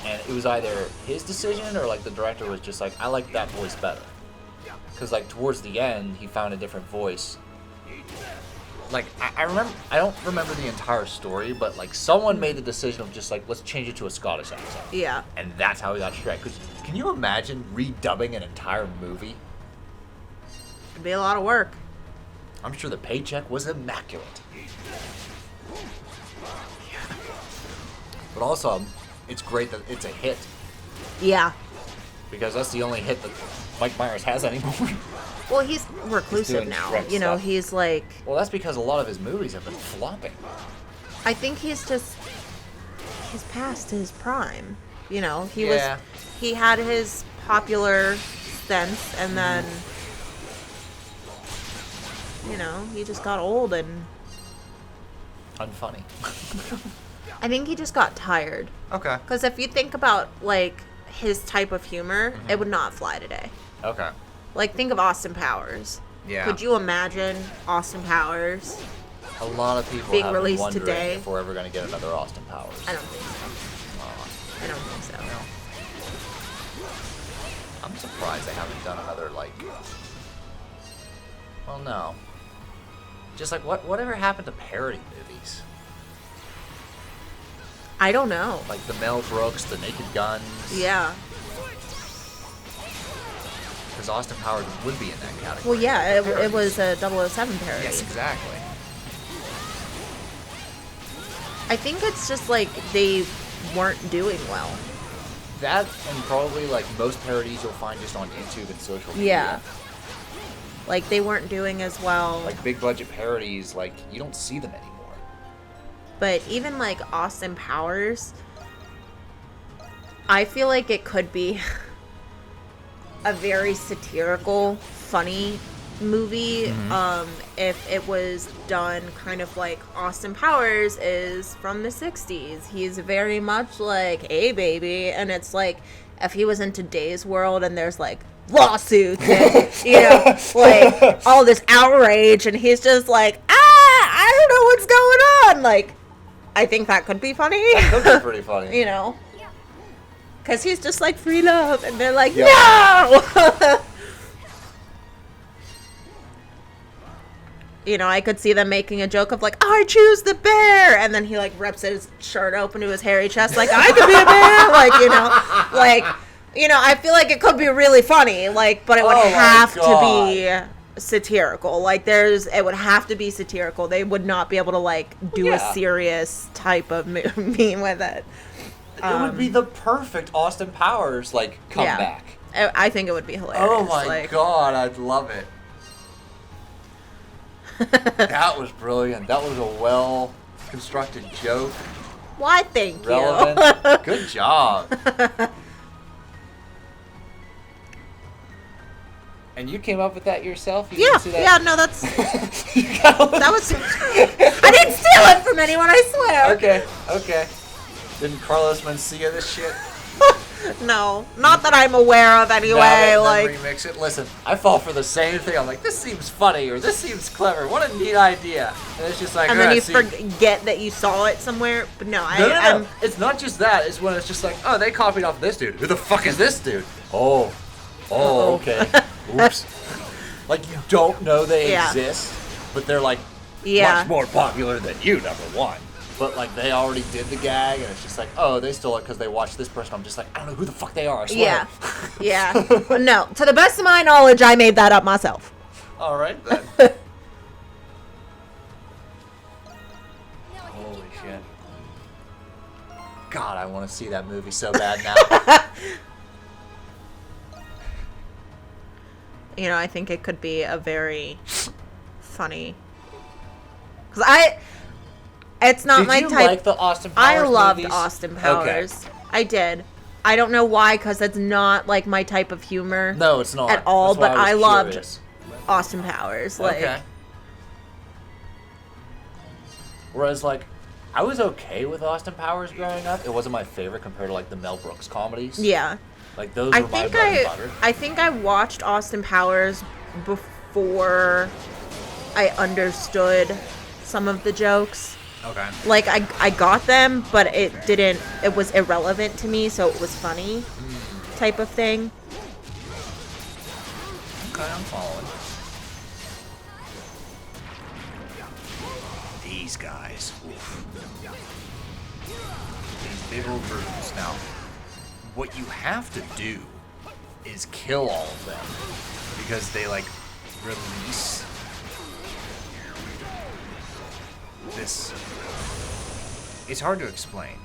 And it was either his decision or, like, the director was just like, I like that voice better. Because, like, towards the end, he found a different voice. Like, I don't remember the entire story, but, like, someone made the decision of just, like, let's change it to a Scottish accent. Yeah. And that's how he got Shrek. Because can you imagine redubbing an entire movie? It'd be a lot of work. I'm sure the paycheck was immaculate. But also, it's great that it's a hit. Yeah. Because that's the only hit that Mike Myers has anymore. Well, he's reclusive now. Shrek you know, stuff. He's like... Well, that's because a lot of his movies have been flopping. I think he's past his prime. You know, he had his popular sense, and then, you know, he just got old and... Unfunny. I think he just got tired. Okay. Because if you think about, like, his type of humor, it would not fly today. Okay. Like, think of Austin Powers. Yeah. Could you imagine Austin Powers? A lot of people being have released been wondering today. if we're ever going to get another Austin Powers. I don't think so. I don't think so. No. I'm surprised they haven't done another, like... Well, no. Just like, whatever happened to parody movies? I don't know. Like the Mel Brooks, the Naked Guns. Yeah. Because Austin Powers would be in that category. Well, yeah, it was a 007 parody. Yes, exactly. I think it's just like they weren't doing well. That and probably like most parodies you'll find just on YouTube and social media. Yeah. Like they weren't doing as well. Like big budget parodies, like you don't see them anymore. But even like Austin Powers, I feel like it could be a very satirical, funny movie if it was done kind of like Austin Powers is from the 60s. He's very much like, hey baby, and it's like if he was in today's world and there's like lawsuits and, you know, like all this outrage and he's just like, I don't know what's going on. Like, I think that could be funny. That could be pretty funny. You know? Because he's just like, free love. And they're like, no! You know, I could see them making a joke of like, I choose the bear. And then he like rips his shirt open to his hairy chest like, I could be a bear. Like, you know, like, you know, I feel like it could be really funny. Like, but it would have to be satirical. Like, it would have to be satirical. They would not be able to, like, do a serious type of movie with it. It would be the perfect Austin Powers, like, comeback. I think it would be hilarious. Oh my god, I'd love it. That was brilliant. That was a well-constructed joke. Why, thank you. Relevant. Good job. And you came up with that yourself? You didn't see that? Yeah, no, that's... that was... I didn't steal it from anyone, I swear. Okay. Didn't Carlos Mencia this shit? No, not that I'm aware of anyway. Then remix it. Listen, I fall for the same thing. I'm like, this seems funny, or this seems clever. What a neat idea. And it's just like, and then you forget that you saw it somewhere. But no. It's not just that. It's when it's just like, oh, they copied off this dude. Who the fuck is this dude? Oh, okay. Oops. Like, you don't know they exist, but they're like much more popular than you, number one. But, like, they already did the gag, and it's just like, oh, they stole it because they watched this person. I'm just like, I don't know who the fuck they are, I swear. Yeah. No, to the best of my knowledge, I made that up myself. All right, then. Holy shit. God, I want to see that movie so bad now. You know, I think it could be a very funny... Because it's not my type. Did you like the Austin Powers I loved movies? Austin Powers. Okay. I did. I don't know why, because it's not like my type of humor. No, it's not at all. But I loved curious. Austin Powers. Like, okay. Whereas, like, I was okay with Austin Powers growing up. It wasn't my favorite compared to like the Mel Brooks comedies. Yeah. Like those were my bread and butter. I think I watched Austin Powers before I understood some of the jokes. Okay. Like, I got them, but it was irrelevant to me, so it was funny type of thing. Okay, I'm following. These guys. Oof. These big old brutes. Now, what you have to do is kill all of them, because they, like, release this. It's hard to explain.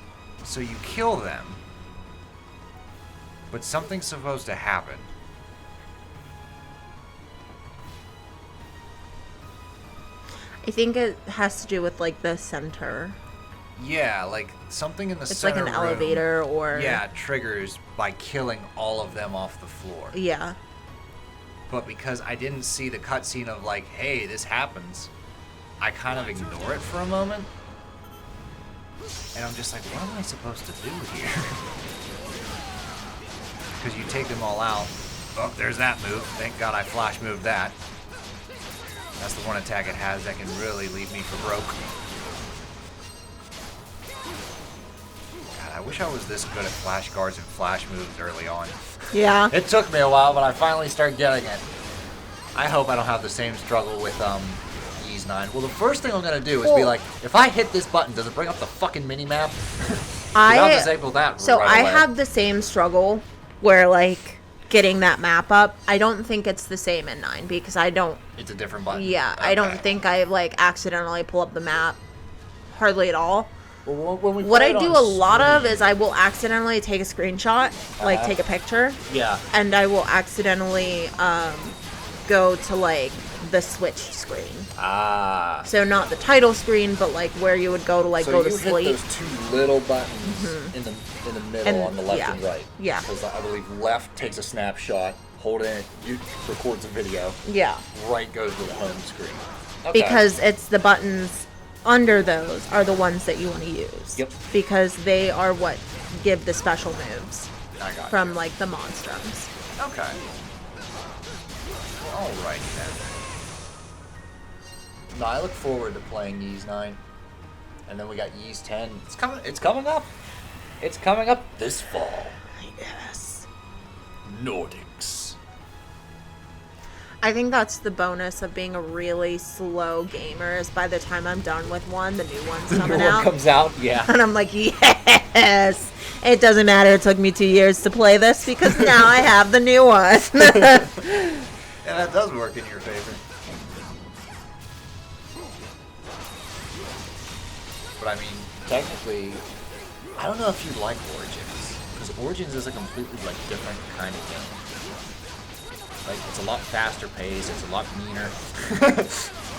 So you kill them, but something's supposed to happen. I think it has to do with, like, the center. Yeah, like something in the center. It's like an elevator or... Yeah, triggers by killing all of them off the floor. Yeah. But because I didn't see the cutscene of, like, hey, this happens, I kind of ignore it for a moment. And I'm just like, what am I supposed to do here? Because you take them all out. Oh, there's that move. Thank God I flash moved that. That's the one attack it has that can really leave me for broke. God, I wish I was this good at flash guards and flash moves early on. Yeah. It took me a while, but I finally started getting it. I hope I don't have the same struggle with Ys 9. Well, the first thing I'm going to do is be like, if I hit this button, does it bring up the fucking mini-map? I'll disable that So right away. I have the same struggle where, like, getting that map up. I don't think it's the same in 9 because I don't... It's a different button? Yeah, okay. I don't think I, like, accidentally pull up the map hardly at all. Well, when we what I do a lot of is I will accidentally take a screenshot, like take a picture. Yeah. And I will accidentally go to, like, the switch screen. Ah. So not the title screen, but, like, where you would go to, like, go to sleep. So you hit those two little buttons in the middle on the left and right. Yeah. Because I believe left takes a snapshot, holding it, records a video. Yeah. Right goes to the home screen. Okay. Because it's the buttons under those are the ones that you want to use. Yep. Because they are what give the special moves from, like, the monstrums. Okay. Well, alrighty then. No, I look forward to playing Ys 9. And then we got Ys 10. It's coming up. It's coming up this fall. Yes. Nordics. I think that's the bonus of being a really slow gamer is by the time I'm done with one, the new one's coming out. The new one comes out, yeah. And I'm like, yes! It doesn't matter, it took me 2 years to play this because now I have the new one. And that does work in your favor. But I mean, technically, I don't know if you like Origins, because Origins is a completely like different kind of game. Like it's a lot faster paced, it's a lot meaner.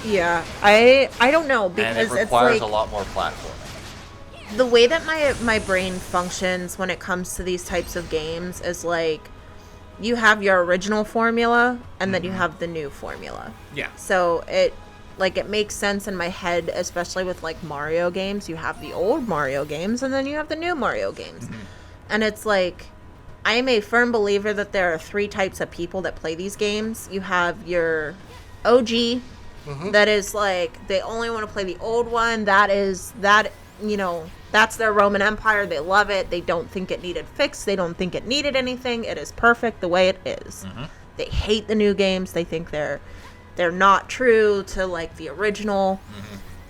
Yeah, I don't know because and it requires it's like, a lot more platforming. The way that my brain functions when it comes to these types of games is like you have your original formula and then you have the new formula. Yeah. So it makes sense in my head, especially with like Mario games. You have the old Mario games and then you have the new Mario games. And it's like I am a firm believer that there are 3 types of people that play these games. You have your OG that is like they only want to play the old one. That's their Roman Empire. They love it. They don't think it needed fixed. They don't think it needed anything. It is perfect the way it is. They hate the new games. They think they're not true to like the original.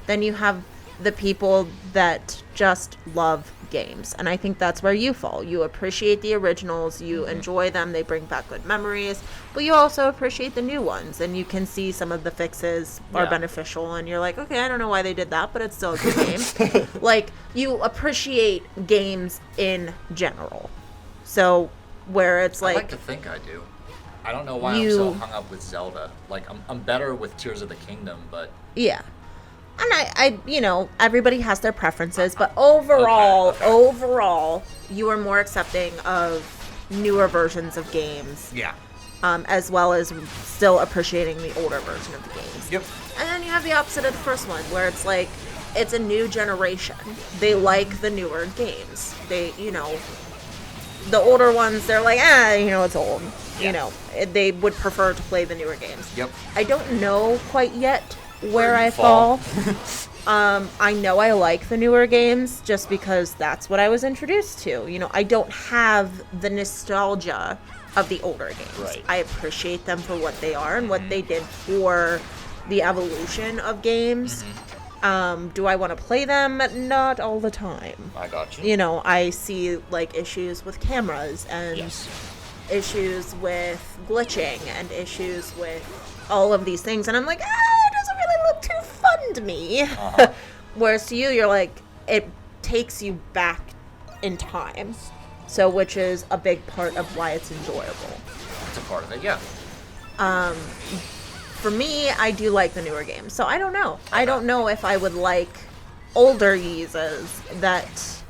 Then you have the people that just love games. And I think that's where you fall. You appreciate the originals. You enjoy them. They bring back good memories. But you also appreciate the new ones. And you can see some of the fixes are beneficial. And you're like, okay, I don't know why they did that, but it's still a good game. Like, you appreciate games in general. So, where it's like... I like to think I do. I don't know why I'm so hung up with Zelda. Like, I'm better with Tears of the Kingdom, but... Yeah. And I everybody has their preferences, but overall, you are more accepting of newer versions of games. Yeah. As well as still appreciating the older version of the games. Yep. And then you have the opposite of the first one, where it's like, it's a new generation. They like the newer games. They, the older ones, they're like, it's old. Yeah. They would prefer to play the newer games. Yep. I don't know quite yet where I fall. I know I like the newer games just because that's what I was introduced to. I don't have the nostalgia of the older games. Right. I appreciate them for what they are and what they did for the evolution of games. Do I want to play them? Not all the time. I got you. I see like issues with cameras and issues with glitching and issues with all of these things, and I'm like, it doesn't really look too fun to me. Whereas to you, you're like, it takes you back in time, so which is a big part of why it's enjoyable. It's a part of it, yeah. For me, I do like the newer games, so I don't know. I don't know if I would like older Yeezas that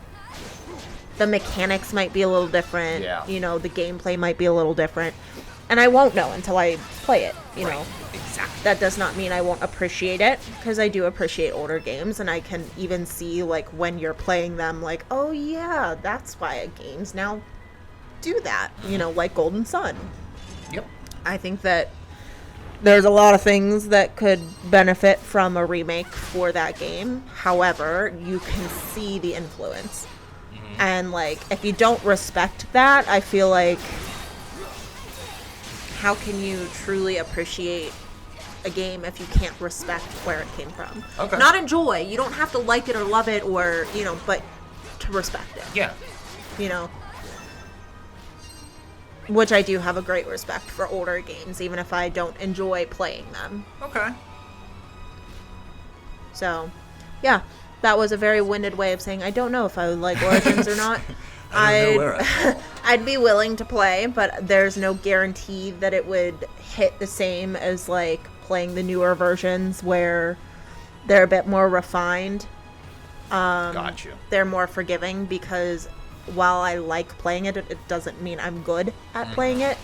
the mechanics might be a little different. Yeah. The gameplay might be a little different. And I won't know until I play it, know. Exactly. That does not mean I won't appreciate it, because I do appreciate older games, and I can even see, like, when you're playing them, like, oh yeah, that's why games now do that, like Golden Sun. Yep. I think that there's a lot of things that could benefit from a remake for that game. However, you can see the influence. And, like, if you don't respect that, I feel like, how can you truly appreciate a game if you can't respect where it came from? Okay. Not enjoy. You don't have to like it or love it or, but to respect it. Yeah. Which I do have a great respect for older games, even if I don't enjoy playing them. Okay. So, yeah. That was a very winded way of saying I don't know if I would like Origins or not. I'd be willing to play, but there's no guarantee that it would hit the same as like playing the newer versions where they're a bit more refined. Got you. They're more forgiving because while I like playing it, it doesn't mean I'm good at playing it.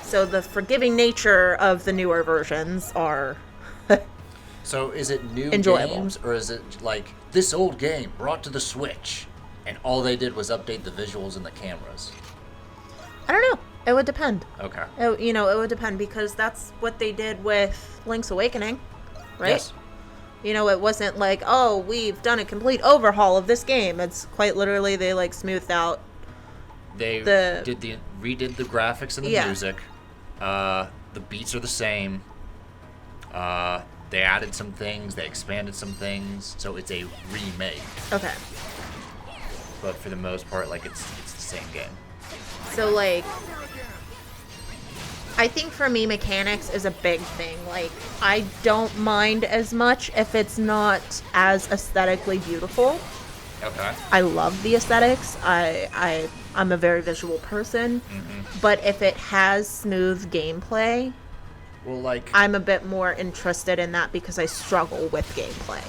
So the forgiving nature of the newer versions are... So is it new enjoyable games, or is it like this old game brought to the Switch, and all they did was update the visuals and the cameras? I don't know. It would depend. Okay. It would depend because that's what they did with Link's Awakening, right? Yes. It wasn't like, oh, we've done a complete overhaul of this game. It's quite literally they like smoothed out. They redid the graphics and the music. The beats are the same. They added some things. They expanded some things. So it's a remake. Okay. But for the most part, like it's the same game. So like, I think for me, mechanics is a big thing. Like, I don't mind as much if it's not as aesthetically beautiful. Okay. I love the aesthetics. I'm a very visual person. Mm-hmm. But if it has smooth gameplay, well, like, I'm a bit more interested in that because I struggle with gameplay.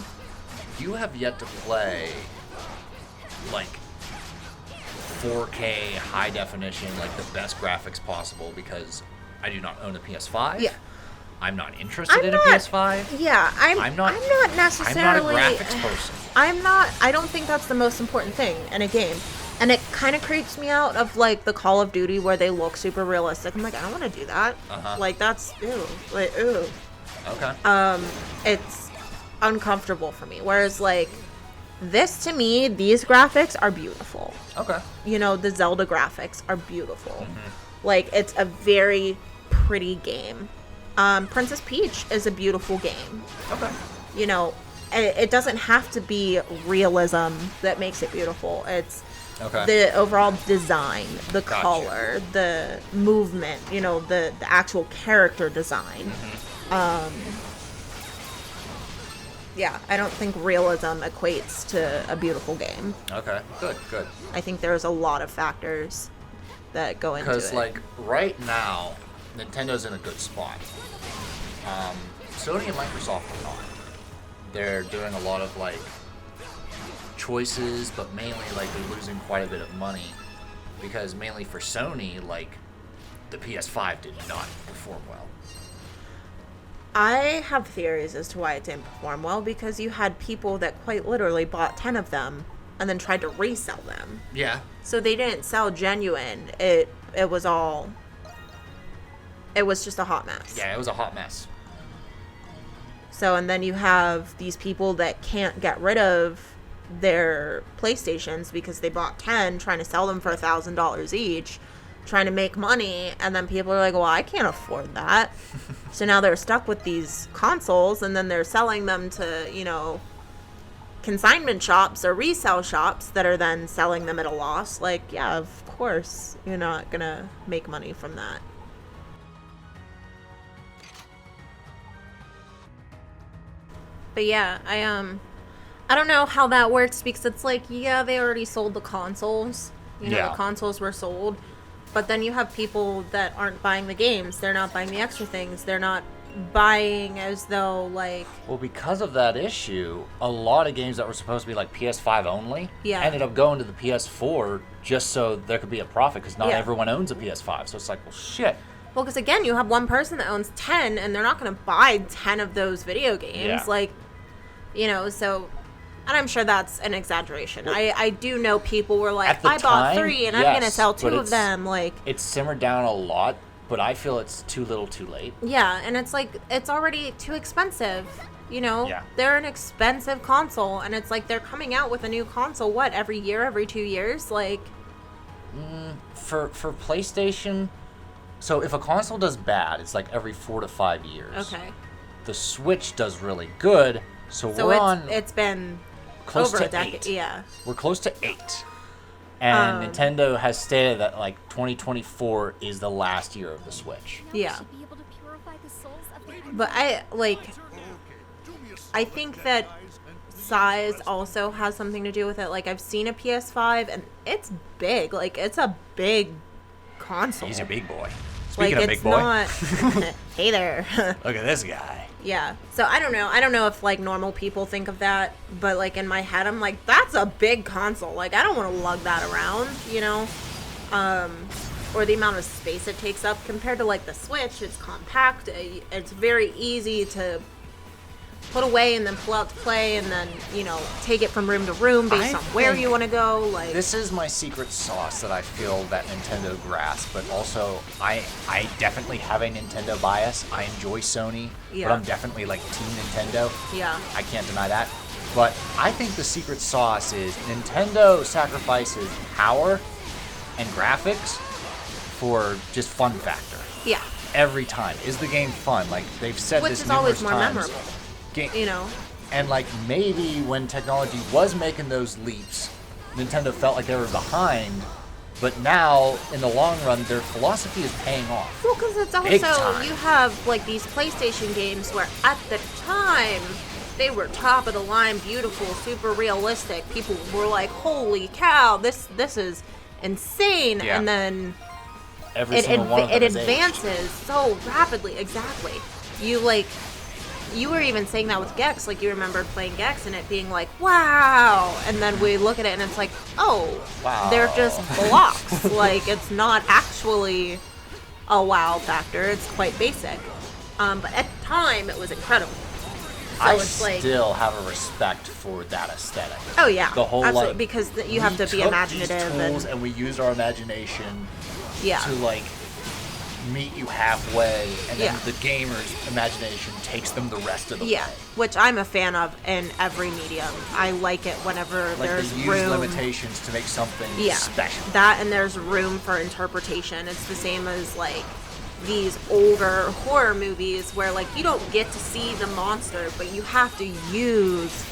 You have yet to play, like, 4K high definition, like the best graphics possible, because I do not own a PS5. Yeah. I'm not interested in a PS5. Yeah, I'm not necessarily. I'm not a graphics person. I don't think that's the most important thing in a game. And it kind of creeps me out of, like, the Call of Duty where they look super realistic. I'm like, I don't want to do that. Like, that's, ew. Like, ew. Okay. It's uncomfortable for me. Whereas, like, this, to me, these graphics are beautiful. Okay. You know, the Zelda graphics are beautiful. Mm-hmm. Like, it's a very pretty game. Princess Peach is a beautiful game. Okay. You know, it doesn't have to be realism that makes it beautiful. It's the overall design, the color, the movement, you know, the actual character design. Mm-hmm. Yeah, I don't think realism equates to a beautiful game. Okay, good. I think there's a lot of factors that go into it. Because, like, right now, Nintendo's in a good spot. Sony and Microsoft are not. They're doing a lot of, like, choices, but mainly, like, they're losing quite a bit of money. Because mainly for Sony, like, the PS5 did not perform well. I have theories as to why it didn't perform well, because you had people that quite literally bought 10 of them and then tried to resell them. Yeah. So they didn't sell genuine. It was just a hot mess. Yeah, it was a hot mess. So, and then you have these people that can't get rid of their PlayStations because they bought 10, trying to sell them for $1,000 each, trying to make money, and then people are like, well, I can't afford that. So now they're stuck with these consoles, and then they're selling them to, you know, consignment shops or resale shops that are then selling them at a loss. Like, yeah, of course you're not gonna make money from that. But yeah, I don't know how that works, because it's like, yeah, they already sold the consoles. You know, the consoles were sold. But then you have people that aren't buying the games. They're not buying the extra things. They're not buying as though, like... Well, because of that issue, a lot of games that were supposed to be, like, PS5 only ended up going to the PS4 just so there could be a profit, because not everyone owns a PS5. So it's like, well, shit. Well, because, again, you have one person that owns 10, and they're not going to buy 10 of those video games. Yeah. Like, you know, so... And I'm sure that's an exaggeration. I do know people were like, I bought 3 and I'm going to sell 2 of them. Like, it's simmered down a lot, but I feel it's too little too late. Yeah, and it's like, it's already too expensive. You know? Yeah. They're an expensive console, and it's like they're coming out with a new console, what, every year, every 2 years? Like... For PlayStation, so if a console does bad, it's like every 4 to 5 years. Okay. The Switch does really good, so it's been... close over to a decade, 8. Yeah. We're close to 8. And Nintendo has stated that, like, 2024 is the last year of the Switch. Yeah. But I think that size also has something to do with it. Like, I've seen a PS5, and it's big. Like, it's a big console. He's a big boy. Speaking of big boy. Not... Hey there. Look at this guy. Yeah. So I don't know if, like, normal people think of that, but, like, in my head, I'm like, that's a big console. Like, I don't want to lug that around, you know? Or the amount of space it takes up compared to, like, the Switch. It's compact. It's very easy to put away and then pull out to play, and then, you know, take it from room to room based on where you want to go. Like, this is my secret sauce that I feel that Nintendo grasps, but also I definitely have a Nintendo bias. I enjoy Sony, but I'm definitely, like, Team Nintendo. Yeah. I can't deny that. But I think the secret sauce is Nintendo sacrifices power and graphics for just fun factor. Yeah. Every time. Is the game fun? Like, they've said Which this is numerous always more times. memorable. You know? And, like, maybe when technology was making those leaps, Nintendo felt like they were behind, But now, in the long run, their philosophy is paying off. Well, because it's also, you have, like, these PlayStation games where, at the time, they were top of the line, beautiful, super realistic. People were like, holy cow, this is insane. Yeah. And then it advances so rapidly. Exactly. You were even saying that with Gex, like you remembered playing Gex and it being like, wow, and then we look at it and it's like, oh, wow, they're just blocks. Like, it's not actually a wow factor, it's quite basic. But at the time, it was incredible. So I it's like, still have a respect for that aesthetic. Oh yeah, the whole absolutely, like, because you have to be imaginative. These tools and we used our imagination to like meet you halfway, and then the gamer's imagination takes them the rest of the way. Which I'm a fan of in every medium. I like it whenever like there's they use room. Limitations to make something special. That, and there's room for interpretation. It's the same as like these older horror movies where like you don't get to see the monster, but you have to use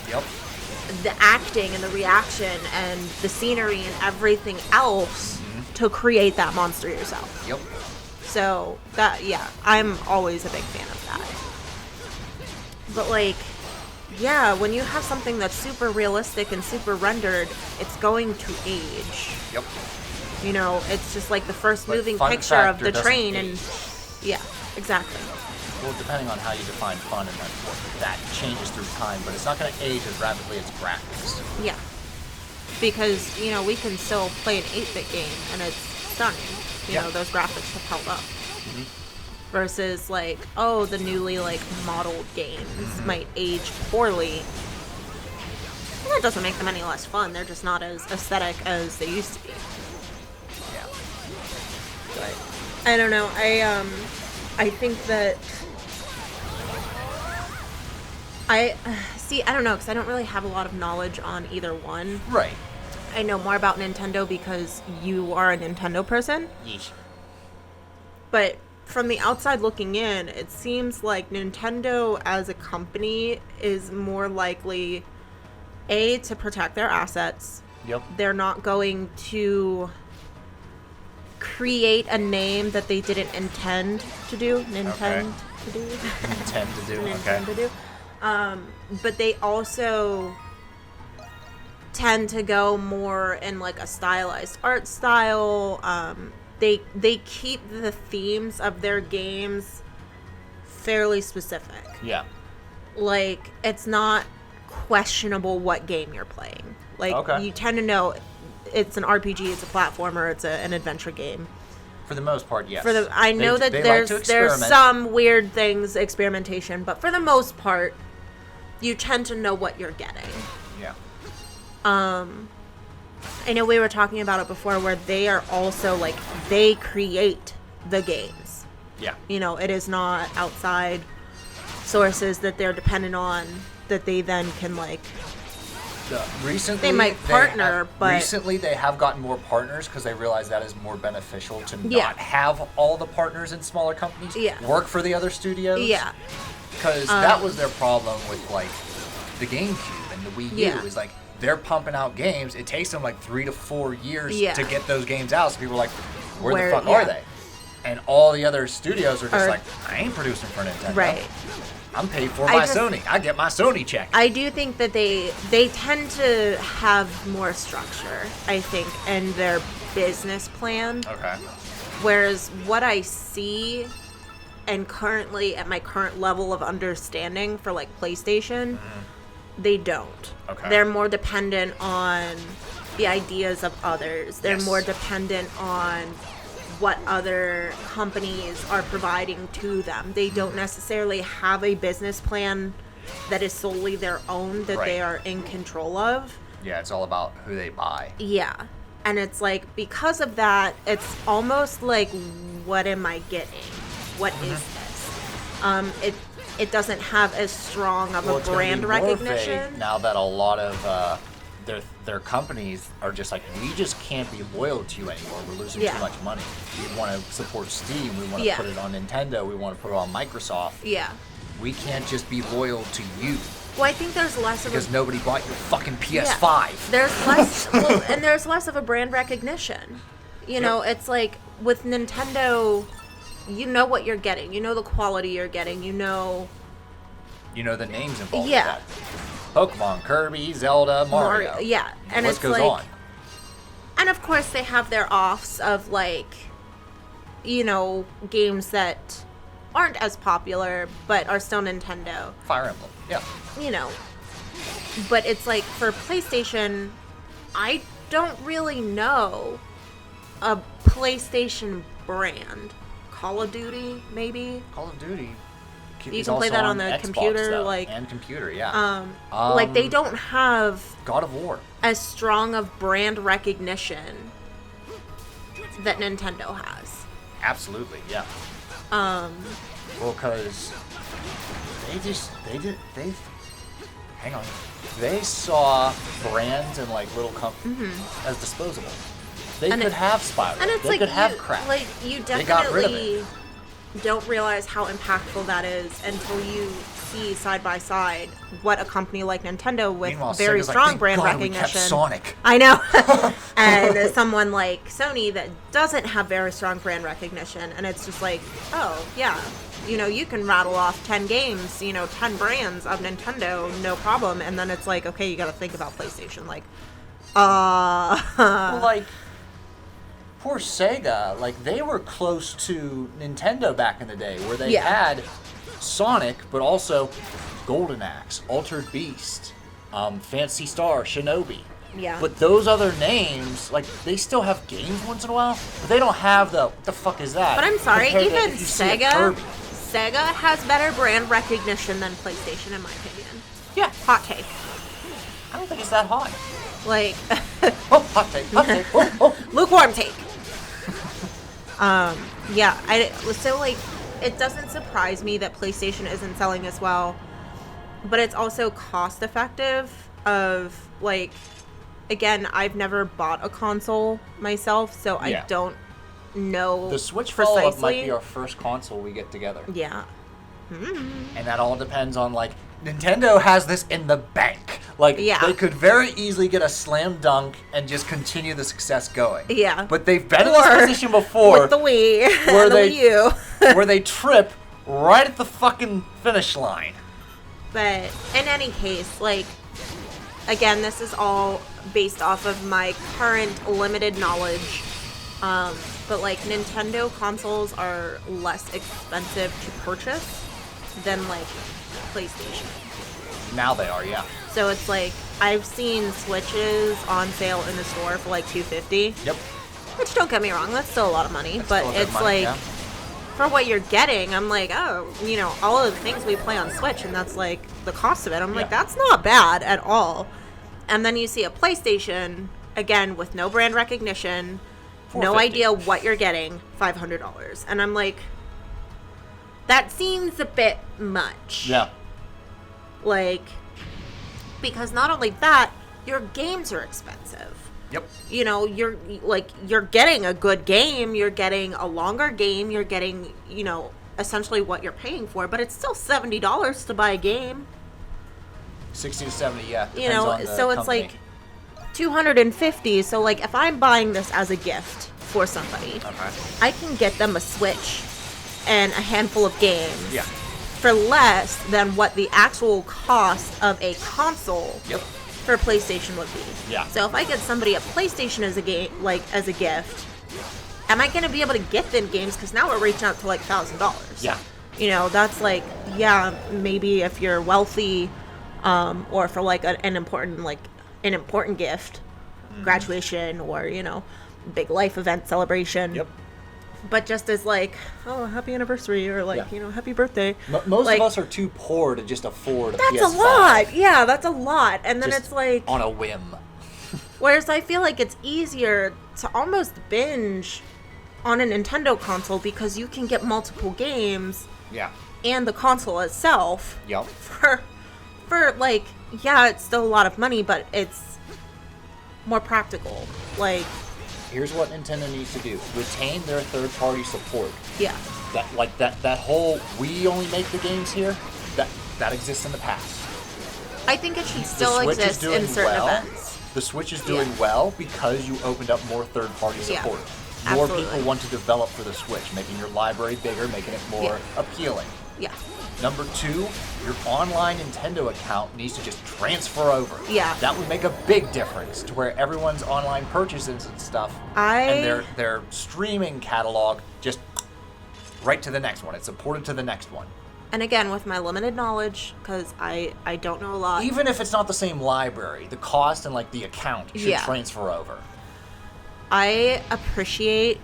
the acting and the reaction and the scenery and everything else to create that monster yourself. Yep. So that, I'm always a big fan of that. But like, when you have something that's super realistic and super rendered, it's going to age. Yep. You know, it's just like the first moving picture of the train, and exactly. Well, depending on how you define fun, and that changes through time, but it's not going to age as rapidly as graphics. Yeah. Because, you know, we can still play an 8-bit game, and it's stunning. You know, those graphics have held up. Versus, like, the newly, like, modeled games might age poorly. And that doesn't make them any less fun. They're just not as aesthetic as they used to be. Yeah. But, I don't know. I think that... I don't know, because I don't really have a lot of knowledge on either one. Right. I know more about Nintendo because you are a Nintendo person. Yeesh. But from the outside looking in, it seems like Nintendo as a company is more likely, to protect their assets. Yep. They're not going to create a name that they didn't intend to do. Intend to do. But they also tend to go more in like a stylized art style. They keep the themes of their games fairly specific. Yeah. Like, it's not questionable what game you're playing. Like, you tend to know it's an RPG, it's a platformer, it's an adventure game. For the most part, yes. I know that there's some weird things, experimentation, but for the most part, you tend to know what you're getting. Yeah. I know we were talking about it before where they are also, like, they create the games. Yeah. You know, it is not outside sources that they're dependent on that they then can, like... Recently, they might partner, but... Recently, they have gotten more partners because they realize that is more beneficial to not have all the partners in smaller companies work for the other studios. Yeah. Because that was their problem with, like, the GameCube and the Wii U. Is like, they're pumping out games. It takes them, like, 3 to 4 years to get those games out. So people are like, where the fuck are they? And all the other studios are just like, I ain't producing for Nintendo. Right. I'm paid for by Sony. I get my Sony check. I do think that they tend to have more structure, I think, in their business plan. Okay. Whereas what I see, and currently at my current level of understanding for like PlayStation, they don't. Okay. They're more dependent on the ideas of others. They're more dependent on what other companies are providing to them. They don't necessarily have a business plan that is solely their own, that they are in control of. Yeah, it's all about who they buy. Yeah. And it's like, because of that, it's almost like, what am I getting? What is this? It doesn't have as strong of a brand recognition. Now that a lot of their companies are just like, we just can't be loyal to you anymore. We're losing too much money. We want to support Steam. We want to put it on Nintendo. We want to put it on Microsoft. Yeah. We can't just be loyal to you. Well, I think there's less of because nobody bought your fucking PS5. There's less, and there's less of a brand recognition. You know, it's like with Nintendo, you know what you're getting. You know the quality you're getting. You know the names involved with that. Pokemon, Kirby, Zelda, Mario. Yeah. And list goes on. And of course they have their offs of like, you know, games that aren't as popular but are still Nintendo. Fire Emblem. Yeah. You know. But it's like for PlayStation, I don't really know a PlayStation brand. Call of Duty, maybe? Call of Duty. You can play that on the Xbox, computer, though, like and computer, yeah. Like they don't have God of War as strong of brand recognition that Nintendo has. Absolutely, yeah. Well, because hang on. They saw brands and like little companies as disposable. They could have Spyro. And it's they like could have Crack. Like you definitely got rid of it. Don't realize how impactful that is until you see side by side what a company like Nintendo with very strong brand recognition. We kept Sonic. I know. And someone like Sony that doesn't have very strong brand recognition, and it's just like, oh yeah, you know, you can rattle off 10 games, you know, 10 brands of Nintendo, no problem. And then it's like, okay, you got to think about PlayStation, like, well, like. Poor Sega, like they were close to Nintendo back in the day, where they had Sonic, but also Golden Axe, Altered Beast, Phantasy Star, Shinobi. Yeah. But those other names, like they still have games once in a while, but they don't have what the fuck is that? But I'm sorry, even Sega has better brand recognition than PlayStation, in my opinion. Yeah. Hot take. I don't think it's that hot. Like. Oh, hot take. Oh. Lukewarm take. Yeah, so like, it doesn't surprise me that PlayStation isn't selling as well, but it's also cost effective of, like, again, I've never bought a console myself, so I don't know the Switch precisely. follow-up might be our first console we get together. Yeah. And that all depends on, like, Nintendo has this in the bank. Like, they could very easily get a slam dunk and just continue the success going. Yeah. But they've been in this position before. With the Wii where and the Wii U. where they trip right at the fucking finish line. But in any case, like, again, this is all based off of my current limited knowledge. But, like, Nintendo consoles are less expensive to purchase than, like, PlayStation. Now they are, yeah. So it's like, I've seen Switches on sale in the store for like $250. Yep. Which, don't get me wrong, that's still a lot of money. But it's money, like, for what you're getting, I'm like, oh, you know, all of the things we play on Switch, and that's like the cost of it. I'm like, that's not bad at all. And then you see a PlayStation, again, with no brand recognition, no idea what you're getting, $500. And I'm like, that seems a bit much. Yeah. Like, because not only that, your games are expensive. Yep. You know, you're getting a good game, you're getting a longer game, you're getting, you know, essentially what you're paying for, but it's still $70 to buy a game. 60 to 70, yeah. You know, so it's like $250. So like, if I'm buying this as a gift for somebody, I can get them a Switch and a handful of games. Yeah. For less than what the actual cost of a console for PlayStation would be. Yeah. So if I get somebody a PlayStation as a game, like as a gift, am I going to be able to get them games? Because now we're reaching out to like $1,000. Yeah. You know, that's like, maybe if you're wealthy, or for like an important gift, graduation, or, you know, big life event celebration. Yep. But just as like, oh, happy anniversary, or like, you know, happy birthday. Most like, of us are too poor to just afford a PS5. That's a lot. Yeah, that's a lot. And then just it's like, on a whim. Whereas I feel like it's easier to almost binge on a Nintendo console because you can get multiple games. Yeah. And the console itself. Yep. For like, it's still a lot of money, but it's more practical. Like, here's what Nintendo needs to do: retain their third-party support. Yeah. That whole we only make the games here, that exists in the past. I think it should still exist in certain events. The Switch is doing well because you opened up more third-party support. more people want to develop for the Switch, making your library bigger, making it more appealing. Yeah. Number 2, your online Nintendo account needs to just transfer over. Yeah. That would make a big difference to where everyone's online purchases and stuff and their streaming catalog just right to the next one. It's supported to the next one. And again, with my limited knowledge, because I don't know a lot. Even if it's not the same library, the cost and like the account should transfer over. I appreciate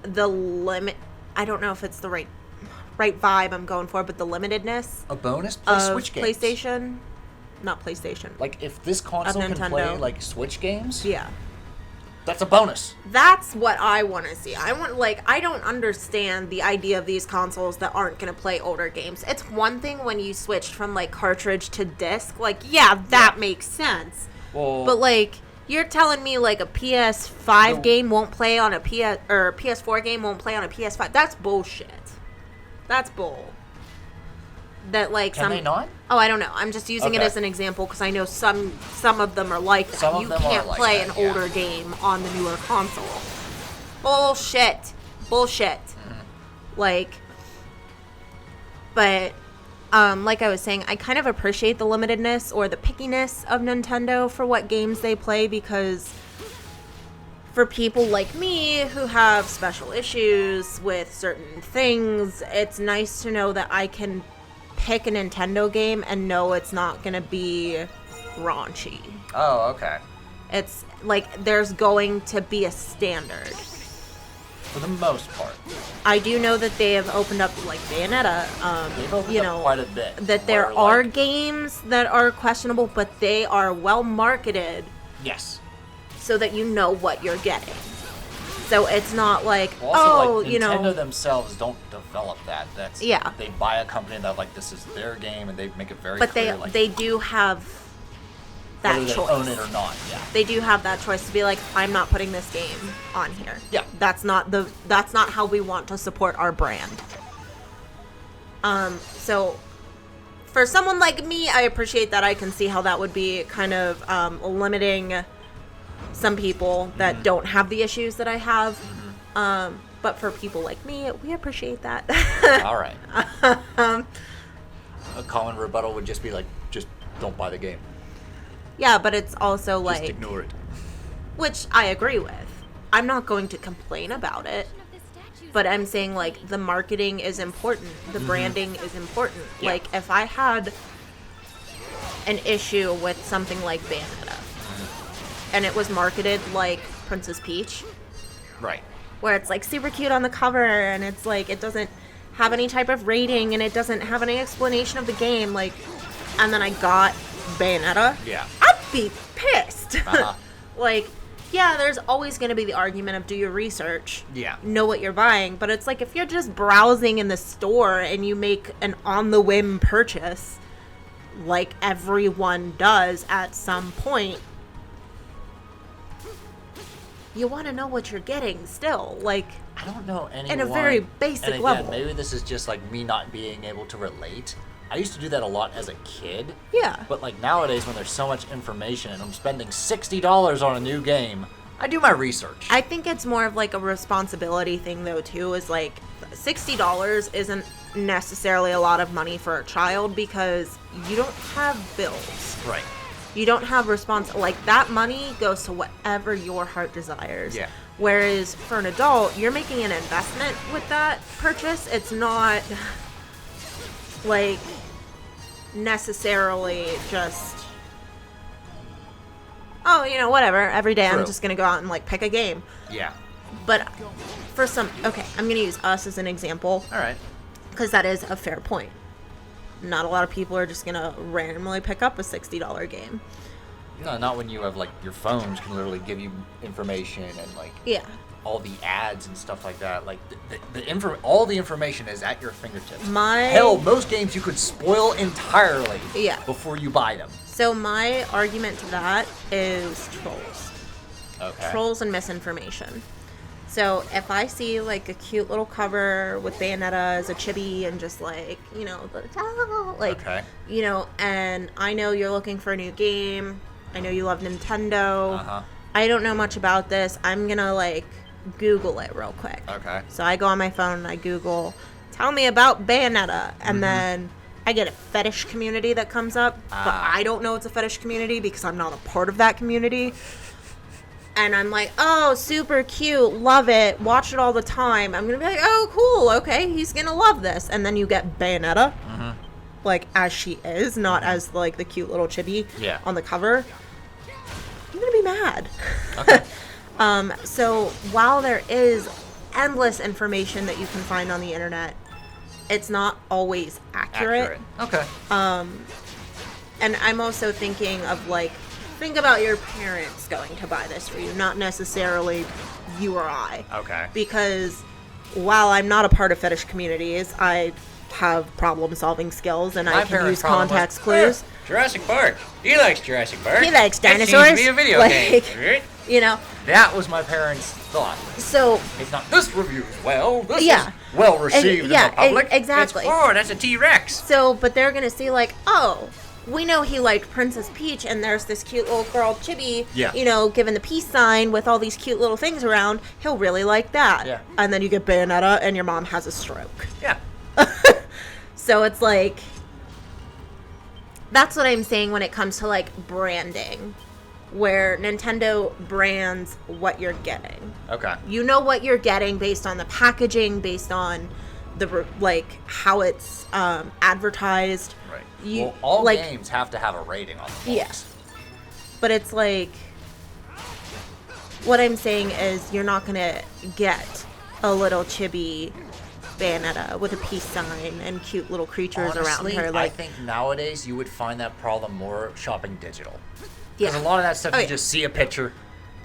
the limit. I don't know if it's the right vibe I'm going for, but the limitedness. A bonus? Play Switch games. PlayStation. Not PlayStation. Like, if this console can play, like, Switch games? Yeah. That's a bonus. That's what I want to see. I don't understand the idea of these consoles that aren't going to play older games. It's one thing when you switched from, like, cartridge to disc. Like, that makes sense. Well, but, like, you're telling me, like, a PS5 game won't play on a PS4 game won't play on a PS5. That's bullshit. That's bull. That, like, Can they not? Oh, I don't know. I'm just using it as an example because I know some of them are like that. You can't play an older game on the newer console. Bullshit. Mm-hmm. Like, but, like I was saying, I kind of appreciate the limitedness or the pickiness of Nintendo for what games they play, because for people like me who have special issues with certain things, it's nice to know that I can pick a Nintendo game and know it's not going to be raunchy. Oh, okay. It's like there's going to be a standard. For the most part. I do know that they have opened up, like, Bayonetta. They've opened up quite a bit. That there are games that are questionable, but they are well marketed. Yes. So that you know what you're getting. So it's not like, Nintendo themselves don't develop that. That's yeah. They buy a company that, like, this is their game, and they make it very clear. But they do have that choice. Whether they own it or not, yeah. They do have that choice to be like, I'm not putting this game on here. Yeah. That's not how we want to support our brand. So for someone like me, I appreciate that. I can see how that would be kind of limiting some people that don't have the issues that I have. But for people like me, we appreciate that. All right. A common rebuttal would just be like, just don't buy the game. Yeah, but it's also like... Just ignore it. Which I agree with. I'm not going to complain about it. But I'm saying, like, the marketing is important. The branding is important. Yeah. Like, if I had an issue with something like Bayonetta, and it was marketed like Princess Peach. Right. Where it's, like, super cute on the cover, and it's, like, it doesn't have any type of rating, and it doesn't have any explanation of the game, like, and then I got Bayonetta. Yeah. I'd be pissed. Like, yeah, there's always going to be the argument of do your research. Yeah. Know what you're buying. But it's like if you're just browsing in the store and you make an on-the-whim purchase, like everyone does at some point, you want to know what you're getting still. Like, I don't know anyone. In a very basic level. Maybe this is just like me not being able to relate. I used to do that a lot as a kid. Yeah. But like nowadays when there's so much information and I'm spending $60 on a new game, I do my research. I think it's more of like a responsibility thing though too, is like $60 isn't necessarily a lot of money for a child because you don't have bills. Right. You don't have like that money goes to whatever your heart desires. Yeah. Whereas for an adult, you're making an investment with that purchase. It's not like necessarily just, oh, you know, whatever, every day I'm just gonna go out and like pick a game. Yeah. But for I'm gonna use us as an example. All right. Because that is a fair point. Not a lot of people are just gonna randomly pick up a $60 game. No, not when you have like your phones can literally give you information and like all the ads and stuff like that. Like all the information is at your fingertips. Hell, most games you could spoil entirely before you buy them. So my argument to that is trolls. Okay. Trolls and misinformation. So if I see like a cute little cover with Bayonetta as a chibi and just like, you know, you know, and I know you're looking for a new game. I know you love Nintendo. I don't know much about this. I'm gonna like Google it real quick. Okay. So I go on my phone and I Google, tell me about Bayonetta, and then I get a fetish community that comes up, but I don't know it's a fetish community because I'm not a part of that community. And I'm like, oh, super cute, love it, watch it all the time. I'm going to be like, oh, cool, okay, he's going to love this. And then you get Bayonetta, like, as she is, not as, like, the cute little chibi on the cover. I'm going to be mad. Okay. So while there is endless information that you can find on the internet, it's not always accurate. Okay. And I'm also thinking of, like, think about your parents going to buy this for you, not necessarily you or I. Okay. Because while I'm not a part of fetish communities, I have problem-solving skills, and I can use context clues. Jurassic Park. He likes Jurassic Park. He likes dinosaurs. It seems to be a video game. Right? You know. That was my parents' thought. So it's not this review is well. This is well received in the public. Exactly. It's, that's a T-Rex. So, but they're gonna see like, oh, we know he liked Princess Peach, and there's this cute little girl Chibi, you know, giving the peace sign with all these cute little things around. He'll really like that. Yeah. And then you get Bayonetta, and your mom has a stroke. Yeah. So it's like, that's what I'm saying when it comes to like branding, where Nintendo brands what you're getting. Okay. You know what you're getting based on the packaging, based on the like how it's advertised. Right. Well, all like, games have to have a rating on the box. Yeah. But it's like, what I'm saying is you're not gonna get a little chibi Bayonetta with a peace sign and cute little creatures around her. Like, I think nowadays you would find that problem more shopping digital. Because a lot of that stuff you just see a picture,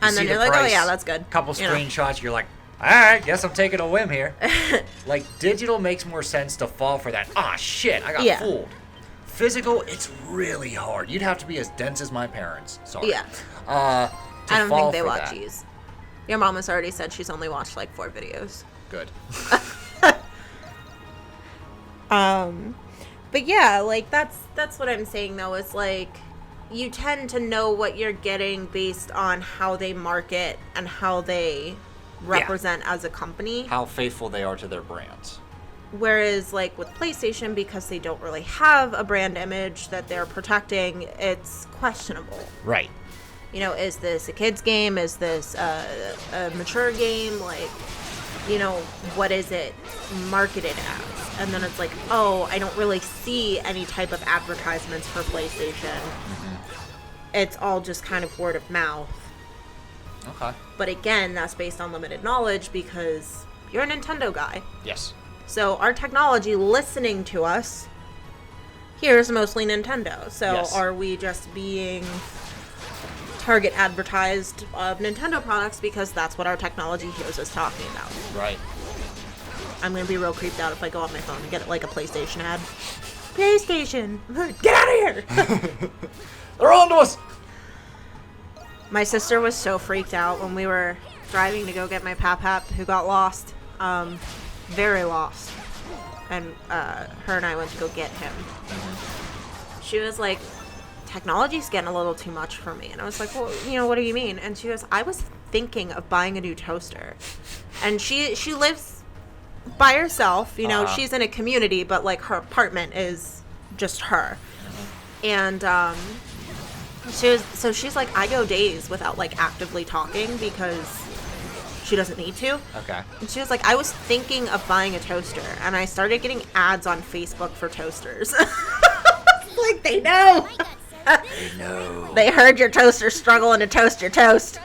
and then you're like, oh yeah, that's good. Couple screenshots, you're like, all right, guess I'm taking a whim here. Like, digital makes more sense to fall for that. Ah, shit, I got fooled. Physical, it's really hard. You'd have to be as dense as my parents. Sorry. Yeah. I don't think they watch these. Your mom has already said she's only watched like 4 videos. Good. But yeah, like that's what I'm saying though, is like you tend to know what you're getting based on how they market and how they represent as a company. How faithful they are to their brands. Whereas like with PlayStation, because they don't really have a brand image that they're protecting, it's questionable. Right. You know, is this a kid's game? Is this a mature game? Like, you know, what is it marketed as? And then it's like, oh, I don't really see any type of advertisements for PlayStation. It's all just kind of word of mouth. Okay. But again, that's based on limited knowledge because you're a Nintendo guy. Yes. So our technology listening to us here is mostly Nintendo. So are we just being target advertised of Nintendo products because that's what our technology hears us talking about? Right. I'm going to be real creeped out if I go on my phone and get like a PlayStation ad. PlayStation! Get out of here! They're on to us! My sister was so freaked out when we were driving to go get my Pap who got lost. Very lost. And her and I went to go get him. She was like, technology's getting a little too much for me. And I was like, well, you know, what do you mean? And she goes, I was thinking of buying a new toaster. And she lives by herself, you know, she's in a community, but like her apartment is just her. And she's like, I go days without like actively talking because she doesn't need to. Okay. And she was like, I was thinking of buying a toaster, and I started getting ads on Facebook for toasters. Like, they know. They know. They heard your toaster struggling to toast your toast.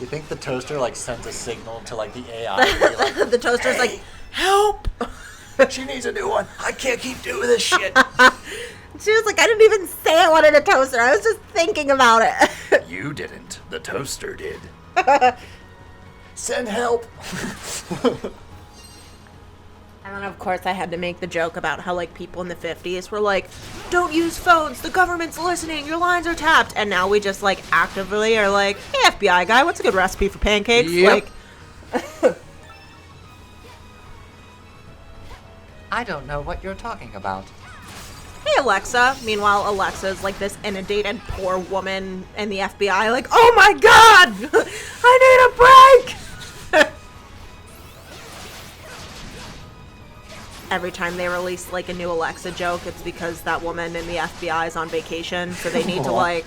You think the toaster like sends a signal to like the AI? Like, the toaster's like, help! She needs a new one. I can't keep doing this shit. She was like, I didn't even say I wanted a toaster. I was just thinking about it. You didn't. The toaster did. Send help. And then, of course, I had to make the joke about how, like, people in the 50s were like, don't use phones. The government's listening. Your lines are tapped. And now we just, like, actively are like, hey, FBI guy, what's a good recipe for pancakes? Yep. Like, I don't know what you're talking about. Hey, Alexa. Meanwhile, Alexa's like this inundated poor woman in the FBI, like, oh my god! I need a break! Every time they release like a new Alexa joke, it's because that woman in the FBI is on vacation, so they need to like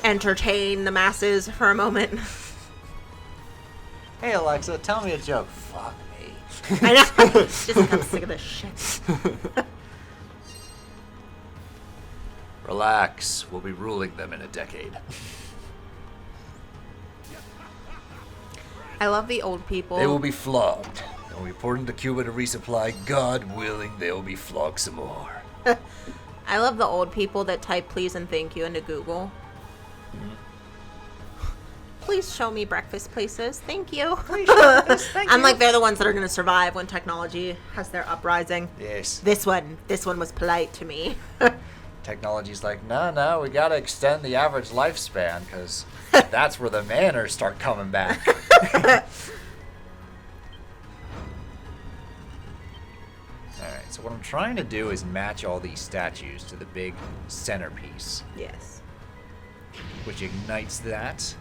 entertain the masses for a moment. Hey Alexa, tell me a joke. Fuck me. I know. Just I'm sick of this shit. Relax. We'll be ruling them in a decade. I love the old people. They will be flogged. When we port into Cuba to resupply, God willing, they will be flogged some more. I love the old people that type please and thank you into Google. Please show me breakfast places. Thank you. Please show us. Thank I'm you. Like they're the ones that are going to survive when technology has their uprising. Yes. This one was polite to me. Technology's like, no, we got to extend the average lifespan because that's where the manners start coming back. Alright, so what I'm trying to do is match all these statues to the big centerpiece. Yes. Which ignites that.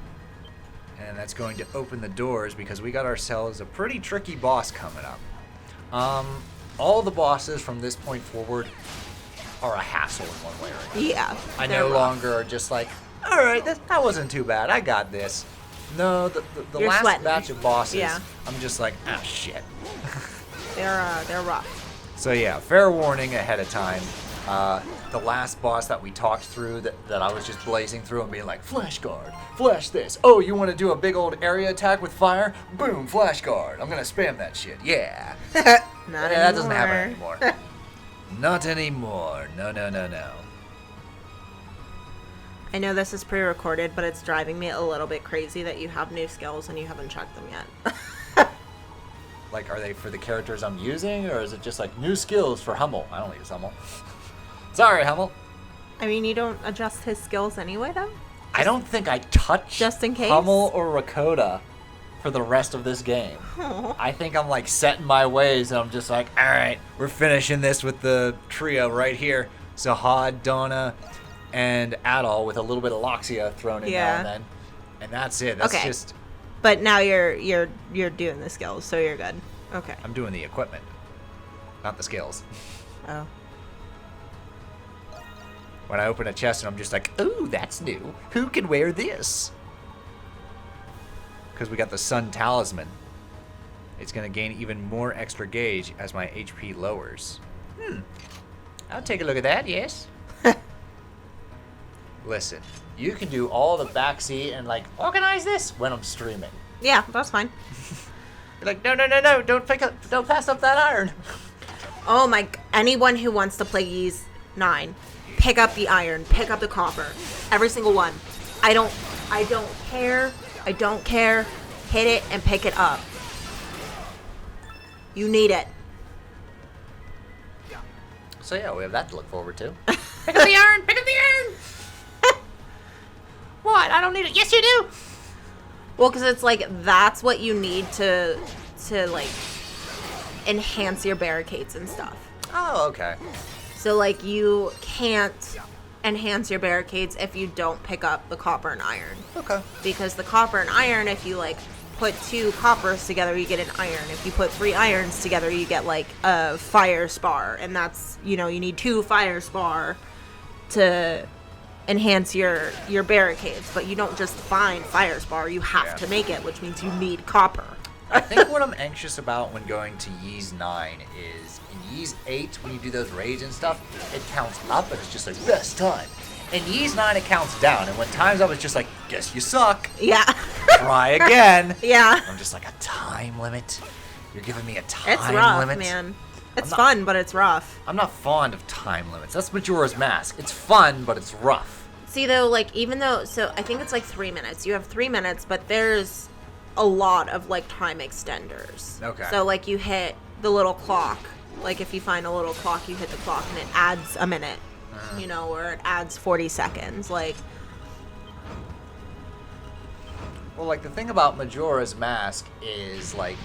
And that's going to open the doors because we got ourselves a pretty tricky boss coming up. All the bosses from this point forward are a hassle in one way or another. Yeah. I no longer are just like, alright, that wasn't too bad. I got this. No, the last sweating. batch of bosses, Yeah. I'm just like, ah, shit. They're rough. So yeah, fair warning ahead of time. The last boss that we talked through that I was just blazing through and being like, flash guard, flash this. Oh, you want to do a big old area attack with fire? Boom, flash guard. I'm going to spam that shit. Yeah. Not anymore. That doesn't happen anymore. Not anymore. No. I know this is pre-recorded, but it's driving me a little bit crazy that you have new skills and you haven't checked them yet. Like, are they for the characters I'm using, or is it just like new skills for Hummel? I don't use Hummel. Sorry, Hummel. I mean, you don't adjust his skills anyway, though? I don't think I touch just in case Hummel or Rakota for the rest of this game. Aww. I think I'm like set in my ways, and I'm just like, all right, we're finishing this with the trio right here. Zahad, Donna, and Adol with a little bit of Loxia thrown in now and then, and that's it. That's just. But now you're doing the skills, so you're good. Okay. I'm doing the equipment, not the skills. Oh. When I open a chest and I'm just like, ooh, that's new. Who can wear this? Because we got the Sun Talisman. It's going to gain even more extra gauge as my HP lowers. I'll take a look at that, yes. Listen, you can do all the backseat and like organize this when I'm streaming. Yeah, that's fine. You're like, no, don't pass up that iron. Oh my, anyone who wants to play Ys 9, pick up the iron, pick up the copper. Every single one. I don't care. Hit it and pick it up. You need it. So yeah, we have that to look forward to. Pick up the iron! Pick up the iron! What? I don't need it. Yes, you do! Well, because it's like, that's what you need to like, enhance your barricades and stuff. Oh, okay. So, like, you can't enhance your barricades if you don't pick up the copper and iron. Okay. Because the copper and iron, if you, like, put 2 coppers together, you get an iron. If you put 3 irons together, you get, like, a fire spar. And that's, you need 2 fire spar to enhance your barricades. But you don't just find fire spar. You have to make it, which means you need copper. I think what I'm anxious about when going to Ys 9 is in Ys 8, when you do those raids and stuff, it counts up and it's just like, best time. In Ys 9, it counts down. And when time's up, it's just like, guess you suck. Yeah. Try again. Yeah. I'm just like, a time limit? You're giving me a time limit? It's rough, man. It's fun, but it's rough. I'm not fond of time limits. That's Majora's Mask. It's fun, but it's rough. See, though, like, even though, so I think it's like 3 minutes. You have 3 minutes, but there's a lot of, like, time extenders. Okay. So, like, you hit the little clock. Like, if you find a little clock, you hit the clock, and it adds a minute. Or it adds 40 seconds. Like, well, like, the thing about Majora's Mask is, like,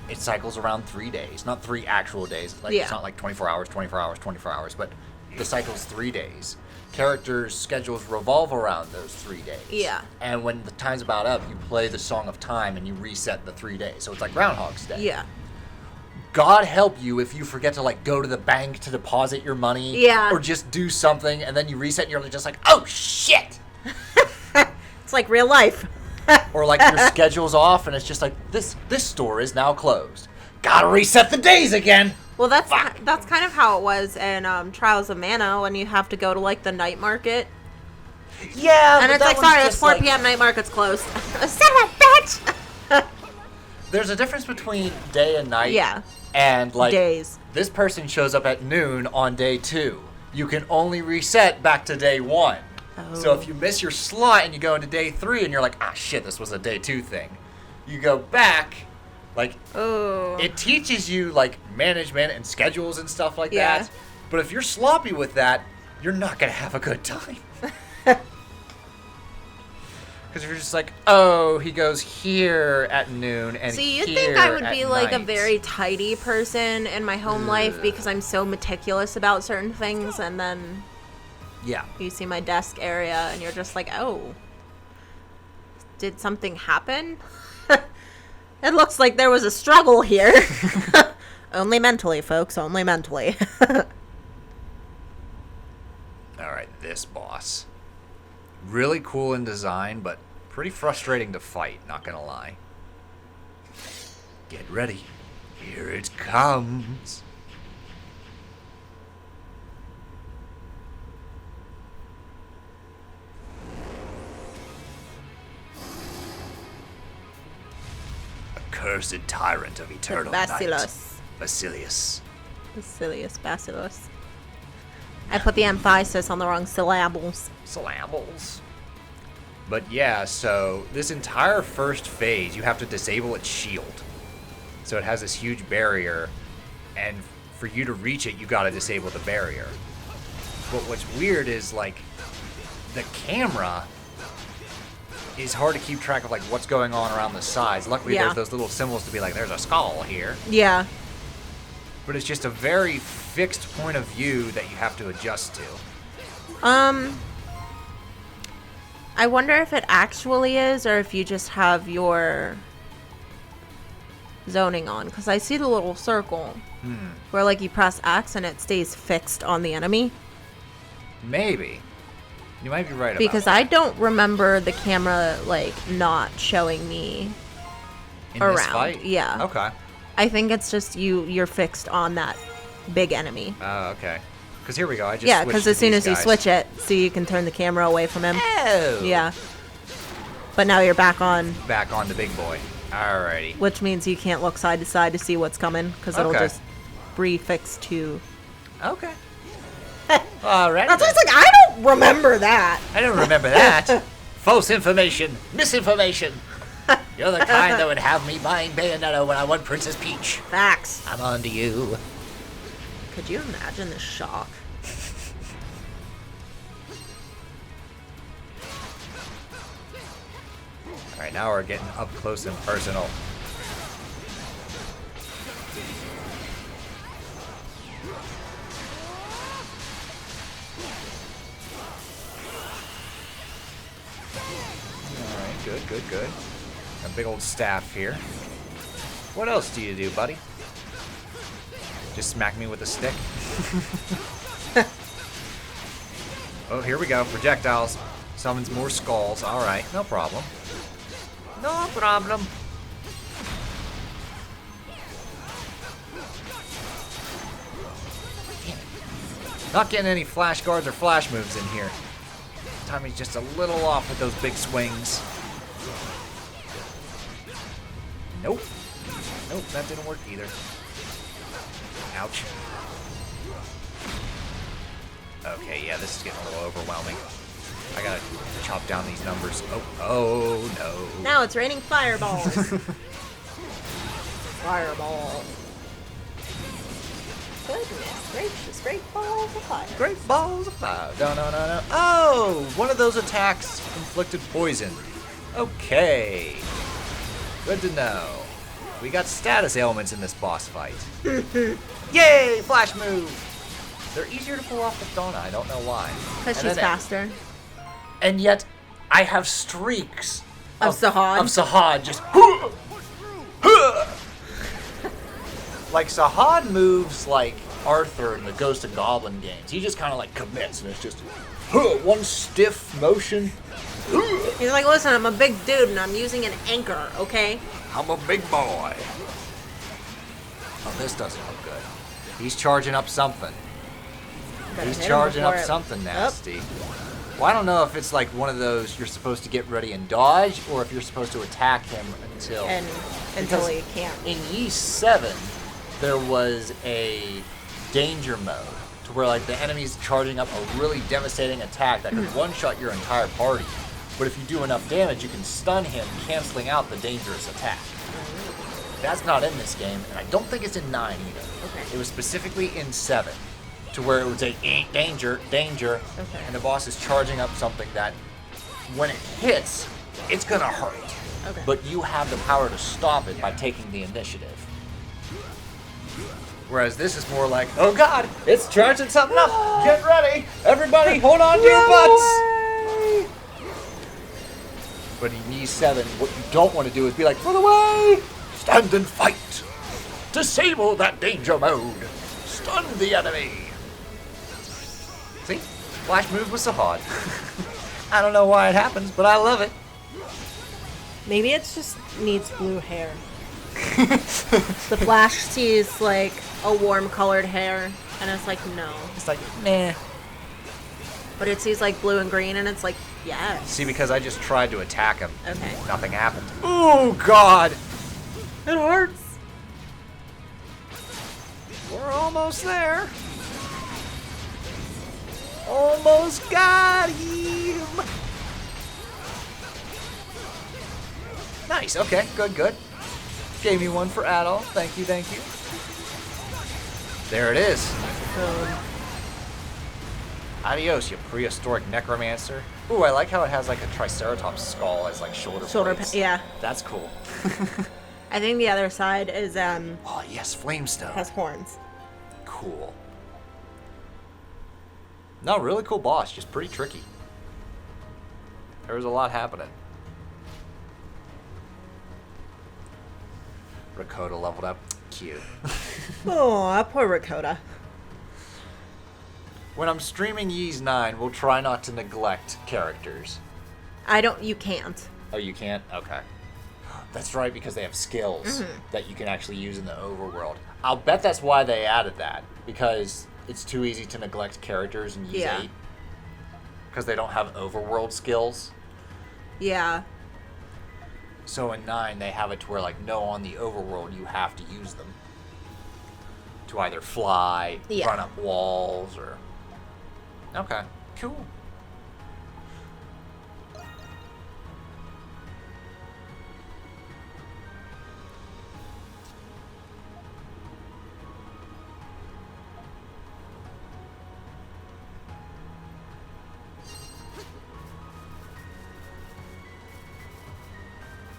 it cycles around 3 days. Not 3 actual days. Like, It's not like 24 hours, 24 hours, 24 hours. But the cycle's 3 days. Characters' schedules revolve around those 3 days. Yeah. And when the time's about up, you play the Song of Time and you reset the 3 days. So it's like Groundhog's Day. Yeah. God help you if you forget to like go to the bank to deposit your money. Yeah. Or just do something and then you reset and you're just like, oh shit! It's like real life. Or like your schedule's off and it's just like, this store is now closed. Gotta reset the days again! Well, that's kind of how it was in Trials of Mana when you have to go to like the night market. Yeah, and it's like, sorry, it's 4 p.m. Night market's closed. Son of a bitch! There's a difference between day and night. Yeah. And like days. This person shows up at noon on day 2. You can only reset back to day 1. Oh. So if you miss your slot and you go into day 3 and you're like, ah shit, this was a day 2 thing. You go back. Like, it teaches you, like, management and schedules and stuff like that. But if you're sloppy with that, you're not going to have a good time. Because you're just like, oh, he goes here at noon and See, you'd here think I would be, like, night. a very tidy person in my home life because I'm so meticulous about certain things. And then you see my desk area and you're just like, oh, did something happen? It looks like there was a struggle here. Only mentally, folks. Only mentally. Alright, this boss. Really cool in design, but pretty frustrating to fight, not gonna lie. Get ready. Here it comes. Cursed tyrant of eternal night. Basilius. Basilius. I put the emphasis on the wrong syllables. But yeah, so this entire first phase, you have to disable its shield. So it has this huge barrier, and for you to reach it, you gotta disable the barrier. But what's weird is, like, the camera is hard to keep track of like what's going on around the sides. Luckily, there's those little symbols to be like, there's a skull here. Yeah. But it's just a very fixed point of view that you have to adjust to. I wonder if it actually is, or if you just have your zoning on, because I see the little circle where like you press X and it stays fixed on the enemy. Maybe. You might be right about because that. I don't remember the camera like not showing me around. This fight? Yeah. Okay. I think it's just you're fixed on that big enemy. Oh, okay. Because here we go. I just because as soon as you switch it, so you can turn the camera away from him. Oh. Yeah. But now you're back on the big boy. Alrighty. Which means you can't look side to side to see what's coming because it'll just prefix to. Okay. Alright. That's like I don't remember that. I don't remember that. False information. Misinformation. You're the kind that would have me buying Bayonetta when I won Princess Peach. Facts. I'm on to you. Could you imagine the shock? Alright, now we're getting up close and personal. Alright, good. A big old staff here. What else do you do, buddy? Just smack me with a stick? Oh, here we go. Projectiles. Summons more skulls. Alright, no problem. No problem. Damn it. Not getting any flash guards or flash moves in here. Tommy's just a little off with those big swings. Nope. Nope, that didn't work either. Ouch. Okay, yeah, this is getting a little overwhelming. I gotta chop down these numbers. Oh no. Now it's raining fireballs. Fireball. Goodness gracious, great balls of fire. Great balls of fire. No. Oh, one of those attacks inflicted poison. Okay. Good to know. We got status ailments in this boss fight. Yay, flash move. They're easier to pull off with Donna. I don't know why. Because she's faster. And yet, I have streaks of Sahad. Of Sahad just... Like, Sahad moves like Arthur in the Ghost and Goblin games. He just kind of like commits, and it's just one stiff motion. He's like, listen, I'm a big dude, and I'm using an anchor, okay? I'm a big boy. Oh, this doesn't look good. He's charging up something. He's charging up something nasty. Well, I don't know if it's like one of those you're supposed to get ready and dodge, or if you're supposed to attack him until he can't. In VIII, there was a danger mode to where like the enemy's charging up a really devastating attack that could one-shot your entire party. But if you do enough damage, you can stun him, canceling out the dangerous attack. That's not in this game, and I don't think it's in IX either. Okay. It was specifically in VII, to where it would say danger, danger, and the boss is charging up something that, when it hits, it's gonna hurt. Okay. But you have the power to stop it by taking the initiative. Whereas this is more like, oh god, it's charging something up. Get ready, everybody, hold on to your butts. But in VII, what you don't want to do is be like, run away, stand and fight, disable that danger mode, stun the enemy. See, flash move with Sahad. I don't know why it happens, but I love it. Maybe it just needs blue hair. The Flash sees like a warm colored hair and it's like no. It's like nah. But it sees like blue and green and it's like yes. See, because I just tried to attack him. Okay. Nothing happened. Oh god. It hurts. We're almost there. Almost got him. Nice. Okay. Good. Gave me one for Adol. Thank you. There it is. Adios, you prehistoric necromancer. Ooh, I like how it has like a triceratops skull as like shoulder blades. Yeah. That's cool. I think the other side is oh yes, flamestone. Has horns. Cool. No, really cool boss. Just pretty tricky. There was a lot happening. Rakota leveled up. Cute. Oh, poor Rakota. When I'm streaming Ys 9, we'll try not to neglect characters. You can't. Oh, you can't? Okay. That's right, because they have skills that you can actually use in the overworld. I'll bet that's why they added that, because it's too easy to neglect characters in Ys 8. Because they don't have overworld skills. Yeah. So in 9, they have it to where, like, no, on the overworld, you have to use them. To either fly, run up walls, or... Okay, cool.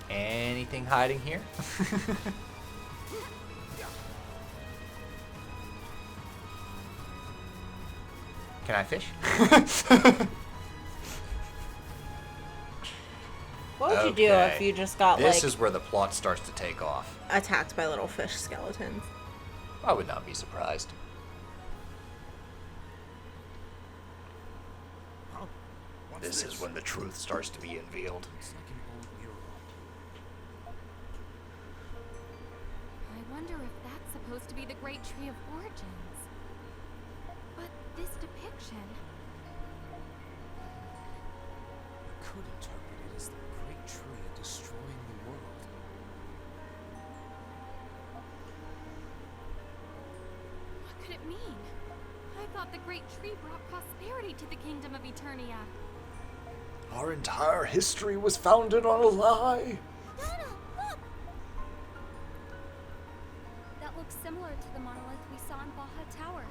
Anything hiding here? Can I fish? What would you do if you just got This is where the plot starts to take off. Attacked by little fish skeletons? I would not be surprised. This is when the truth starts to be unveiled. I wonder if that's supposed to be the Great Tree of Origins. But this depiction... I could interpret it as the Great Tree destroying the world. What could it mean? I thought the Great Tree brought prosperity to the kingdom of Eternia. Our entire history was founded on a lie. Nana, look! That looks similar to the monolith we saw in Baja Tower.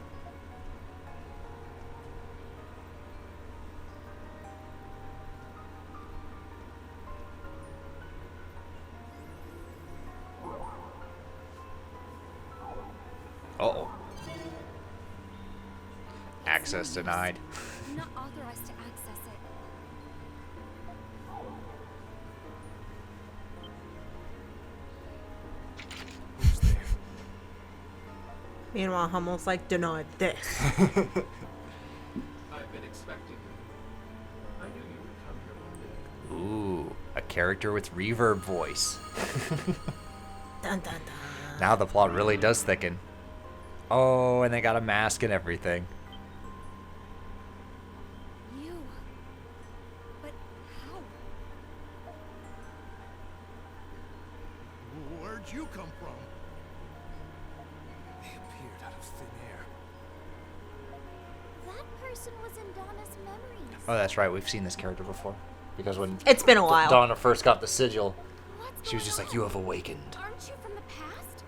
Uh-oh. Access denied. I'm not authorized to access it. Who's there? Meanwhile, Hummel's like, denied this. I've been expecting you. I knew you would come here one day. Ooh, a character with reverb voice. Dun, dun, dun. Now the plot really does thicken. Oh, and they got a mask and everything. You. But how? Where'd you come from? They appeared out of thin air. That person was in Donna's memories. Oh, that's right. We've seen this character before. Because when It's been a while. Donna first got the sigil, What's she was going just like, on? "You have awakened." Aren't you from the past?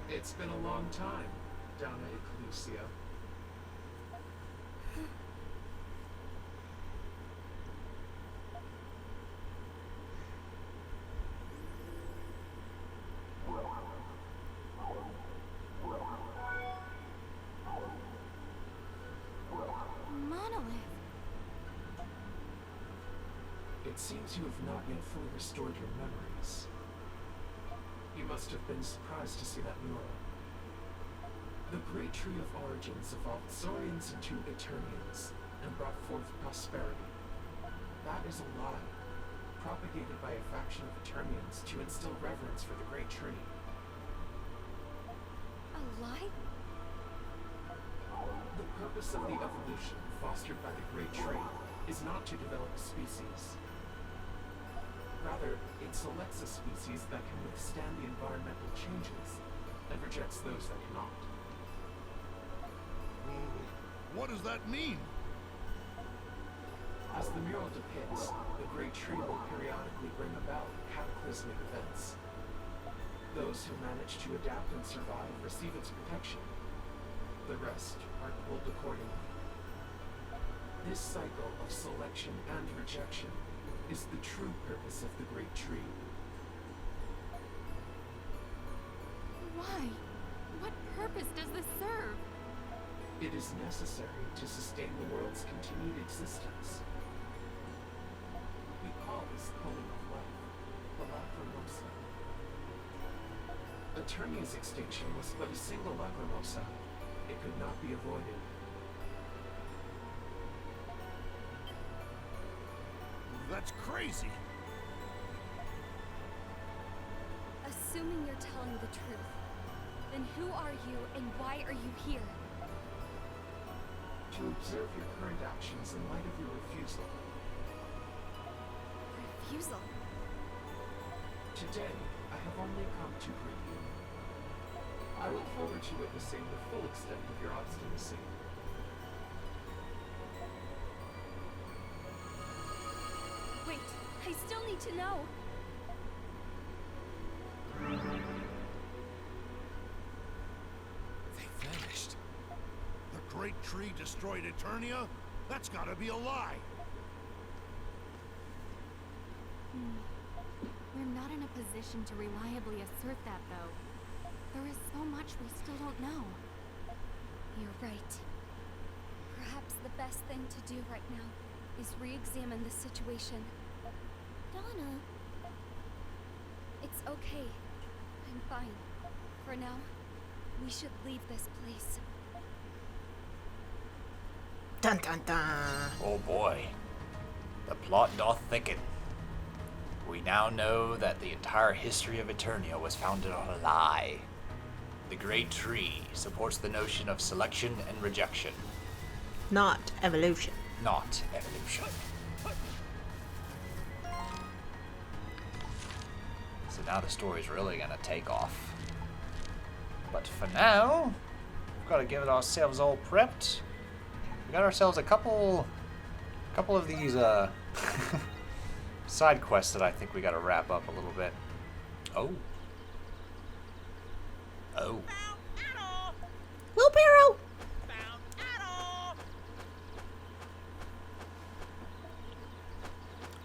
It's been a long time, Donna Ecclusia. Monolith. It seems you have not yet fully restored your memories. You must have been surprised to see that mural. The great tree of origins evolved Saurians into Eternians and brought forth prosperity. That is a lie, propagated by a faction of Eternians to instill reverence for the great tree. A lie? The purpose of the evolution fostered by the great tree is not to develop a species. Rather, it selects a species that can withstand the environmental changes and rejects those that cannot. What does that mean? As the mural depicts, the great tree will periodically bring about cataclysmic events. Those who manage to adapt and survive receive its protection. The rest are pulled accordingly. This cycle of selection and rejection is the true purpose of the great tree. Why? What purpose does this serve? It is necessary to sustain the world's continued existence. We call this pulling of life the Lacrimosa. Eternia's extinction was but a single Lacrimosa. It could not be avoided. That's crazy. Assuming you're telling the truth, then who are you and why are you here? To observe your current actions in light of your refusal. Refusal? Today, I have only come to greet you. I look forward to witnessing the full extent of your obstinacy. Wait, I still need to know. They vanished. The great tree destroyed Eternia? That's gotta be a lie. We're not in a position to reliably assert that, though. There is so much we still don't know. You're right. Perhaps the best thing to do right now is re-examine the situation. Donna. It's okay. I'm fine. For now, we should leave this place. Dun dun dun. Oh boy. The plot doth thicken. We now know that the entire history of Eternia was founded on a lie. The Great Tree supports the notion of selection and rejection, Not evolution. not evolution. So now the story's really gonna take off. But for now, we've got to get ourselves all prepped. We got ourselves a couple of these side quests that I think we got to wrap up a little bit. Oh. Wheelbarrow!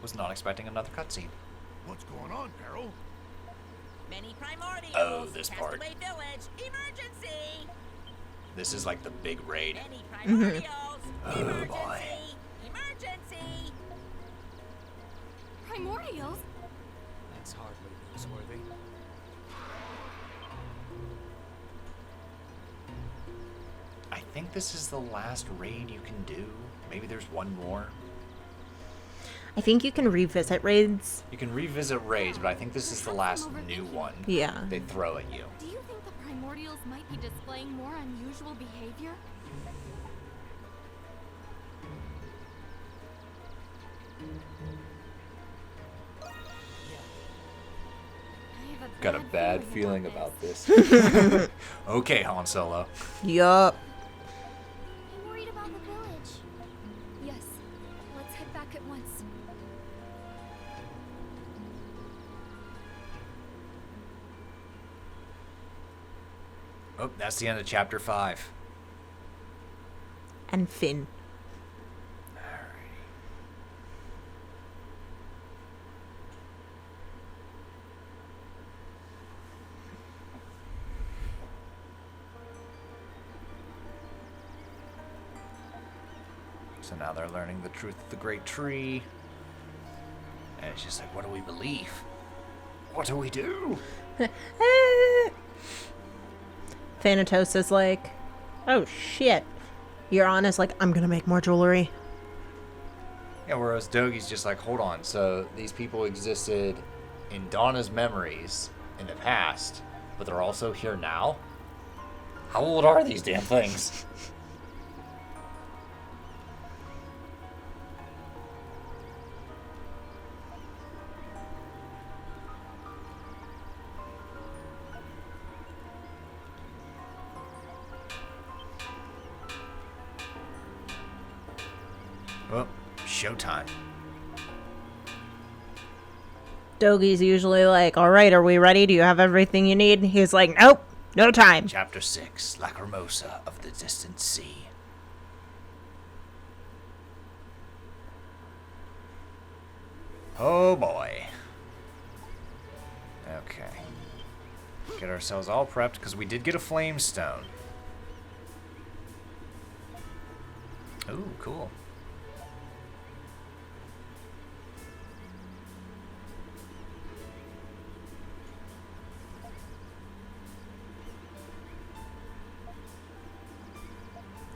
Was not expecting another cutscene. What's going on, Peril? Many primordials. Oh, this part. Castaway Village. Emergency. This is like the big raid. Oh boy. Emergency! Primordials? That's hardly newsworthy. I think this is the last raid you can do. Maybe there's one more. I think you can revisit raids. You can revisit raids, but I think this is the last new one. Yeah. They throw at you. Do you think the Primordials might be displaying more unusual behavior? Got a bad feeling about this. Okay, Han Solo. Yup. I'm worried about the village. Yes. Let's head back at once. Oh, that's the end of chapter 5. And Finn. So now they're learning the truth of the great tree. And it's just like, what do we believe? What do we do? Thanatos is like, oh shit. Euron is like, I'm gonna make more jewelry. Yeah, whereas Dogi's just like, hold on, so these people existed in Donna's memories in the past, but they're also here now? How old are these damn things? Well, showtime. Dogi's usually like, all right, are we ready? Do you have everything you need? He's like, nope, no time. Chapter 6, Lacrimosa of the Distant Sea. Oh boy. Okay. Get ourselves all prepped, because we did get a flame stone. Ooh, cool.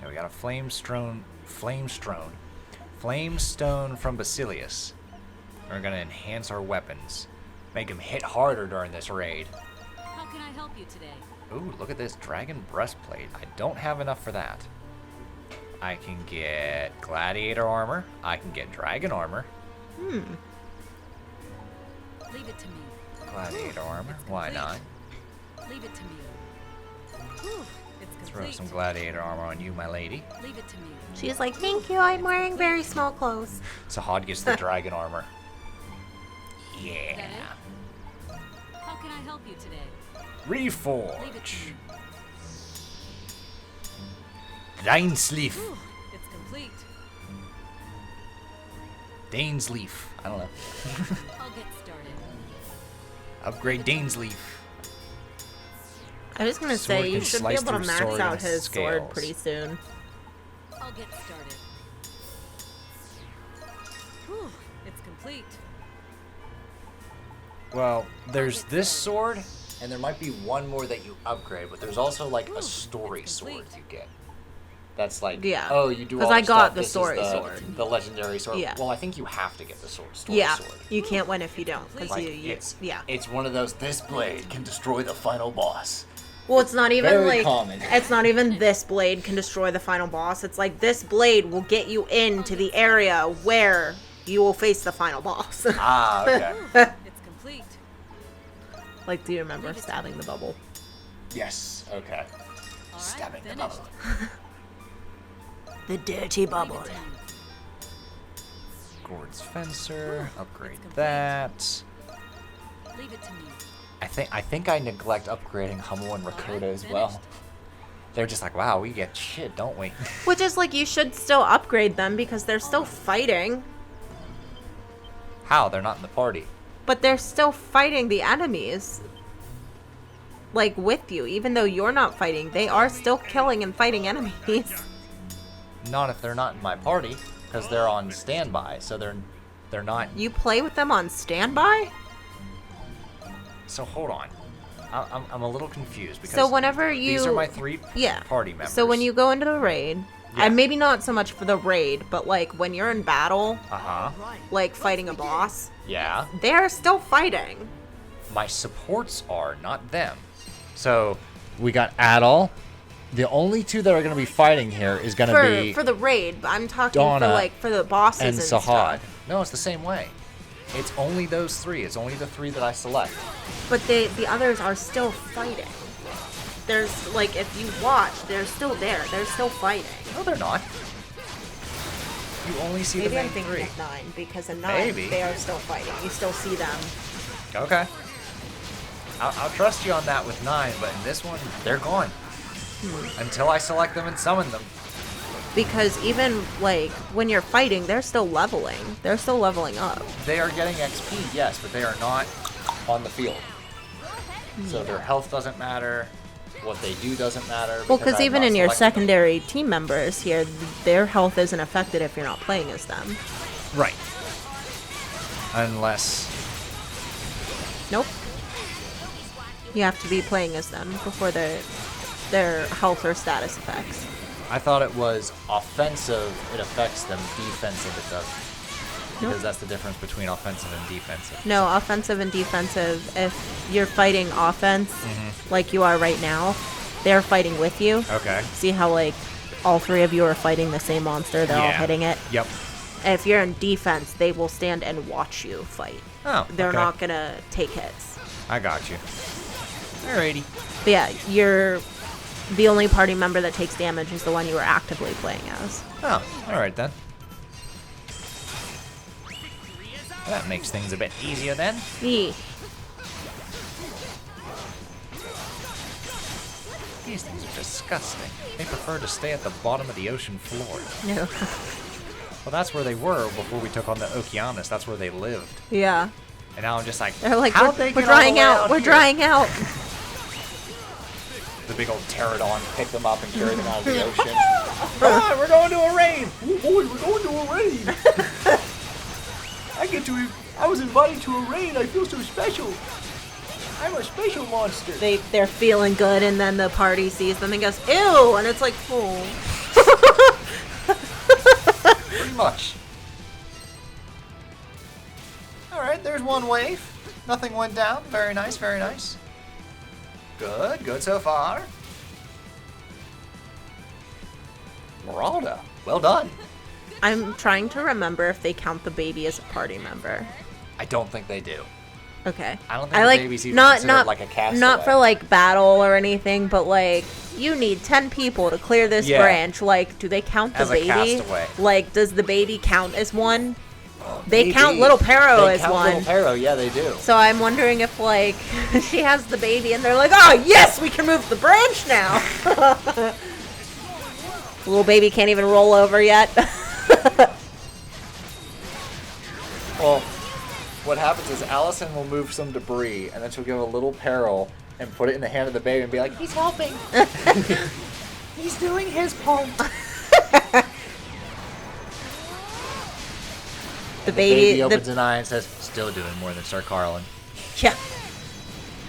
Yeah, we got a flame stone from Basilius. We're gonna enhance our weapons, make them hit harder during this raid. How can I help you today? Ooh, look at this dragon breastplate. I don't have enough for that. I can get gladiator armor. I can get dragon armor. Leave it to me. Gladiator armor. Why not? Leave it to me. It's complete. Throw some gladiator armor on you, my lady. Leave it to me. She's like, thank you, I'm wearing very small clothes. Sahad gets the dragon armor. Yeah. How can I help you today? Leave it to Reforge. me. Dainsleaf. It's complete. Dainsleaf. I don't know. I'll get started. Upgrade Dainsleaf. I was gonna Sword say, you can should be slice able to through max sword out and his sword scales. pretty soon. I'll get started. It's complete. Well, there's this sword, and there might be one more that you upgrade, but there's also like a story sword you get. That's like, Yeah. oh, you do all 'Cause I this got stuff, the this is story sword. the legendary sword. Yeah. Well, I think you have to get the story Yeah, sword. you can't win if you don't, because Like, you yeah. It's one of those. This blade can destroy the final boss. Well, it's not even Very like common. it's not even this blade can destroy the final boss. It's like this blade will get you into the area where you will face the final boss. Ah, okay. It's complete. Like, do you remember stabbing the bubble? Yes. Okay. All right, Stabbing the finished. bubble. The dirty bubble. Leave it to me. Gord's fencer. Upgrade complete. that. Leave it to me. I think I neglect upgrading Hummel and Rakota as well. finished. They're just like, wow, we get shit, don't we? Which is like, you should still upgrade them because they're still fighting. How? They're not in the party. But they're still fighting the enemies. like, with you. Even though you're not fighting, they are still killing and fighting enemies. Not if they're not in my party, because they're on standby, so they're not... You play with them on standby? So hold on. I'm a little confused, because so whenever you... these are my 3 party members. So when you go into the raid, and maybe not so much for the raid, but, like, when you're in battle, like, fighting a boss, they're still fighting. My supports are, not them. So, we got Adol. The only 2 that are going to be fighting here is going to be... For the raid, but I'm talking Donna for, like, for the bosses and Sahad. stuff. No, it's the same way. It's only those 3. It's only the 3 that I select. But the others are still fighting. There's, like, if you watch, they're still there. They're still fighting. No, they're not. You only see the main 3. Maybe I'm thinking of 9, because in 9, they are still fighting. You still see them. Okay. I'll trust you on that with 9, but in this one, they're gone. Until I select them and summon them. Because even, like, when you're fighting, they're still leveling. They're still leveling up. They are getting XP, yes, but they are not on the field. So their health doesn't matter. What they do doesn't matter. Well, because even in your secondary team members here, their health isn't affected if you're not playing as them. Right. Unless... Nope. You have to be playing as them before their health or status effects. I thought it was offensive, it affects them. Defensive, it doesn't. Because that's the difference between offensive and defensive. No, offensive and defensive. If you're fighting offense, like you are right now, they're fighting with you. Okay. See how, like, all 3 of you are fighting the same monster? They're all hitting it? Yep. If you're in defense, they will stand and watch you fight. Oh, They're not going to take hits. I got you. Alrighty. But yeah, you're... The only party member that takes damage is the one you were actively playing as. Oh, alright then. That makes things a bit easier then. These things are disgusting. They prefer to stay at the bottom of the ocean floor. No. Well, that's where they were before we took on the Okeanos. That's where they lived. Yeah. And now I'm just like, they're like, we're drying out. We're drying out. The big old pterodon pick them up and carry them out of the ocean. Ah, we're going to a raid. Oh boy, we're going to a raid. I was invited to a raid. I feel so special. I'm a special monster. They're feeling good, and then the party sees them and goes, ew, and it's like, oh. Pretty much. Alright, there's one wave. Nothing went down. Very nice, very nice. Good so far. Meralda, well done. I'm trying to remember if they count the baby as a party member. I don't think they do. Okay. I don't think the baby's even considered like a castaway. Not for, like, battle or anything, but, like, you need 10 people to clear this branch. Like, do they count the as baby? A castaway. Like, does the baby count as one? They count little Pero as one. Little Pero, yeah, they do. So I'm wondering if, like, she has the baby and they're like, oh, yes, we can move the branch now. The little baby can't even roll over yet. Well, what happens is Allison will move some debris, and then she'll give a little Pero and put it in the hand of the baby and be like, he's helping. He's doing his part. The baby opens an eye and says, still doing more than Sir Carlin. Yeah.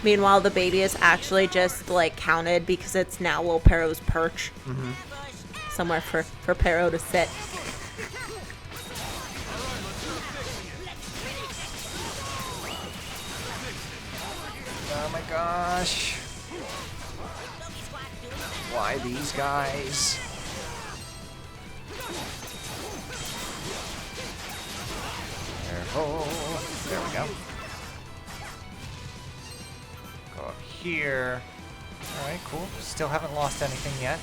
Meanwhile, the baby is actually just, like, counted because it's now Will Pero's perch. Somewhere for Pero to sit. Oh my gosh. Why these guys? Careful. There we go. Go up here. Alright, cool. Still haven't lost anything yet.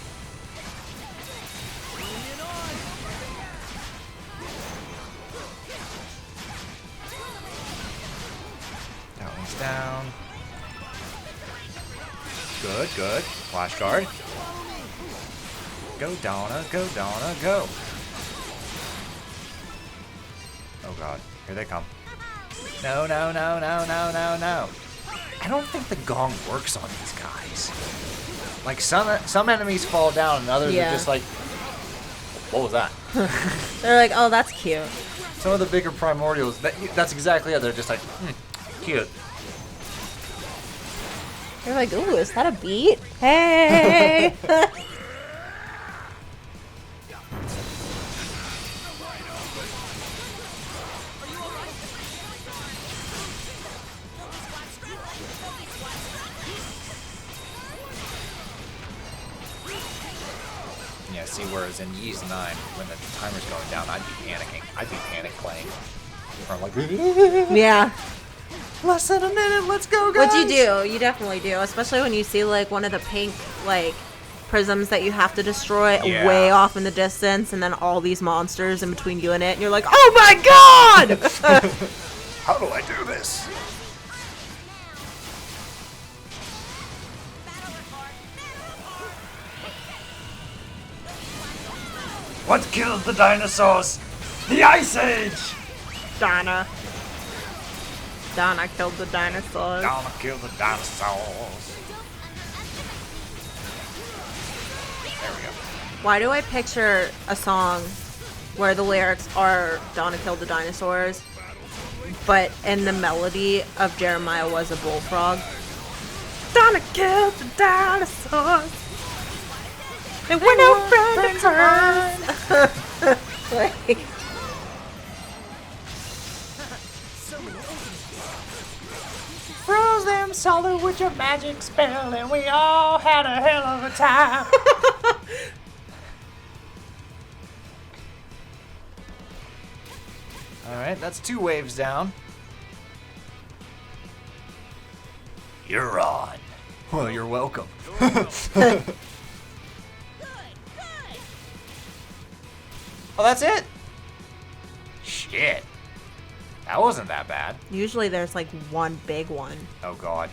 That one's down. Good. Flash guard. Go, Donna, go. Oh god, here they come. No. I don't think the gong works on these guys. Like, some enemies fall down and others are just like, what was that? They're like, oh, that's cute. Some of the bigger primordials, that's exactly it. They're just like, cute. They're like, ooh, is that a beat? Hey! Yeah, see, whereas in Ys 9, when the timer's going down, I'd be panicking. I'd be panic playing. Or I'm like, yeah. Less than a minute, let's go, guys! What you do, you definitely do. Especially when you see, like, one of the pink, like, prisms that you have to destroy way off in the distance, and then all these monsters in between you and it, and you're like, oh my god! How do I do this? What killed the dinosaurs? The Ice Age! Donna killed the dinosaurs. Donna killed the dinosaurs. There we go. Why do I picture a song where the lyrics are Donna killed the dinosaurs, but in the melody of Jeremiah was a bullfrog? Donna killed the dinosaurs. And we're no friends of hers. Like, froze them solid with your magic spell, and we all had a hell of a time. Alright, that's 2 waves down. You're on. Well, you're welcome. Oh, that's it? Shit. That wasn't that bad. usually there's like one big one. Oh, God.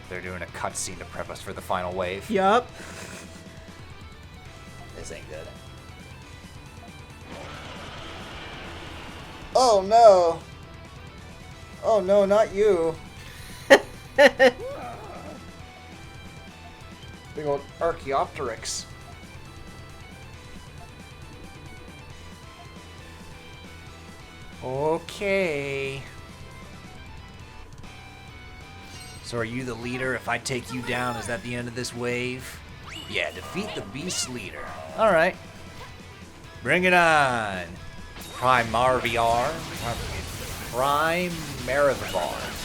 They're doing a cutscene to prep us for the final wave. Yup. This ain't good. Oh no. Oh no, not you. Big old Archaeopteryx. Okay. So are you the leader? If I take you down, is that the end of this wave? Yeah, defeat the beast leader. Alright. Bring it on. Primarivar. Primarivar.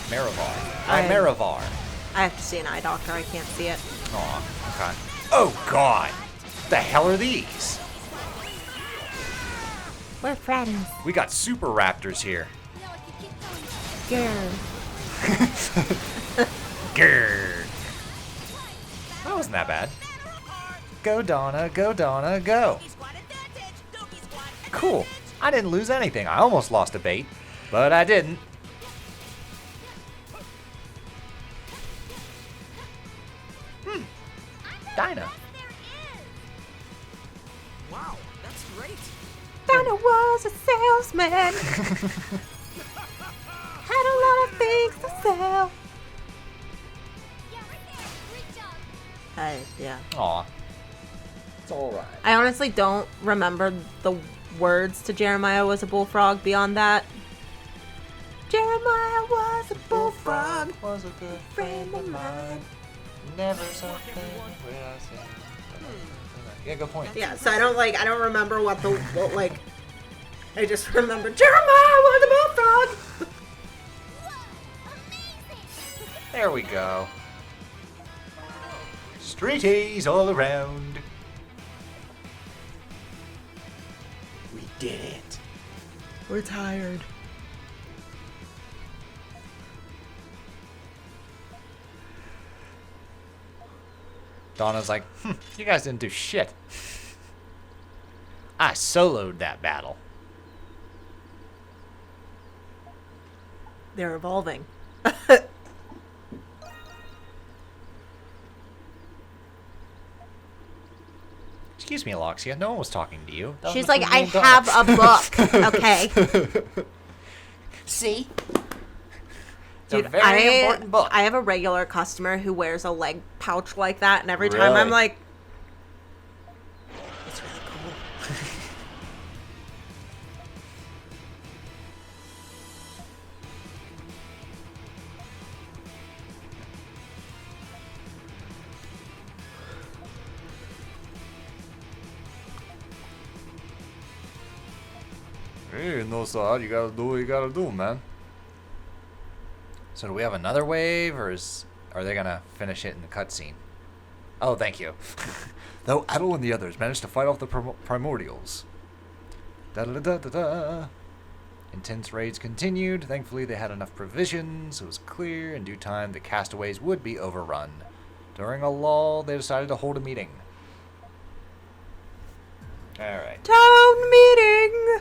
Primarivar. I have to see an eye doctor. I can't see it. Aw, okay. Oh, God. What the hell are these? We're friends. We got super raptors here. Girl. Grrr. That wasn't that bad. Go, Donna, go, Donna, go. Cool. I didn't lose anything. I almost lost a bait, but I didn't. Dinah. Wow, that's great. Donna was a salesman. Had a lot of things to sell. Yeah. Aw. It's alright. I honestly don't remember the words to Jeremiah was a bullfrog beyond that. Jeremiah was a bullfrog. Was a good friend of mine. Never something where I say. Yeah, good point. Yeah, so I don't remember what I just remember Jeremiah was a bullfrog. There we go. Streeties all around. We did it. We're tired. Donna's like, you guys didn't do shit. I soloed that battle. They're evolving. Excuse me, Alexia. No one was talking to you. That was She's like, between I me and have Donna." a book. Okay. See? It's a very important book. I have a regular customer who wears a leg pouch like that, and every time I'm like, it's really cool. Hey, no sir, you gotta do what you gotta do, man. So do we have another wave, or are they gonna finish it in the cutscene? Oh, thank you. Though Adel and the others managed to fight off the primordials. Da-da-da-da-da. Intense raids continued. Thankfully, they had enough provisions. It was clear in due time the castaways would be overrun. During a lull, they decided to hold a meeting. Alright. Town meeting!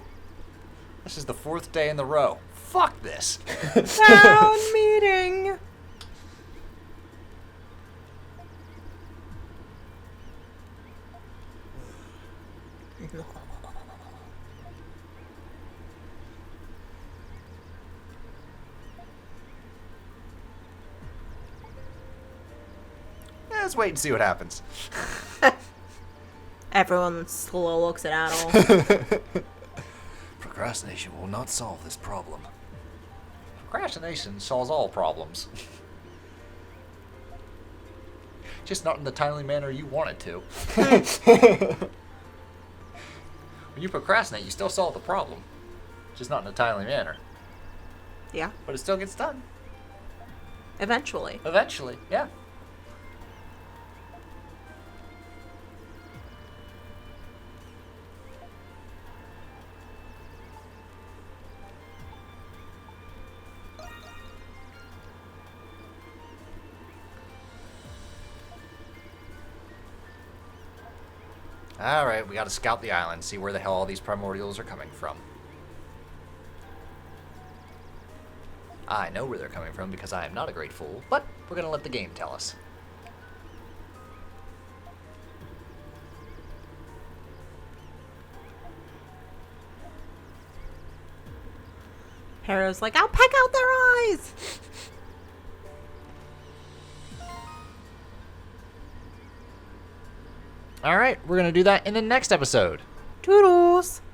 This is the 4th day in the row. Fuck this. Town meeting! Let's wait and see what happens. Everyone slow looks at Adel. Procrastination will not solve this problem. Procrastination solves all problems. Just not in the timely manner you want it to. When you procrastinate, you still solve the problem. Just not in a timely manner. Yeah. But it still gets done. Eventually. Eventually, yeah. Alright, we gotta scout the island, see where the hell all these primordials are coming from. I know where they're coming from because I am not a great fool, but we're gonna let the game tell us. Harrow's like, I'll peck out their eyes! Alright, we're gonna do that in the next episode. Toodles!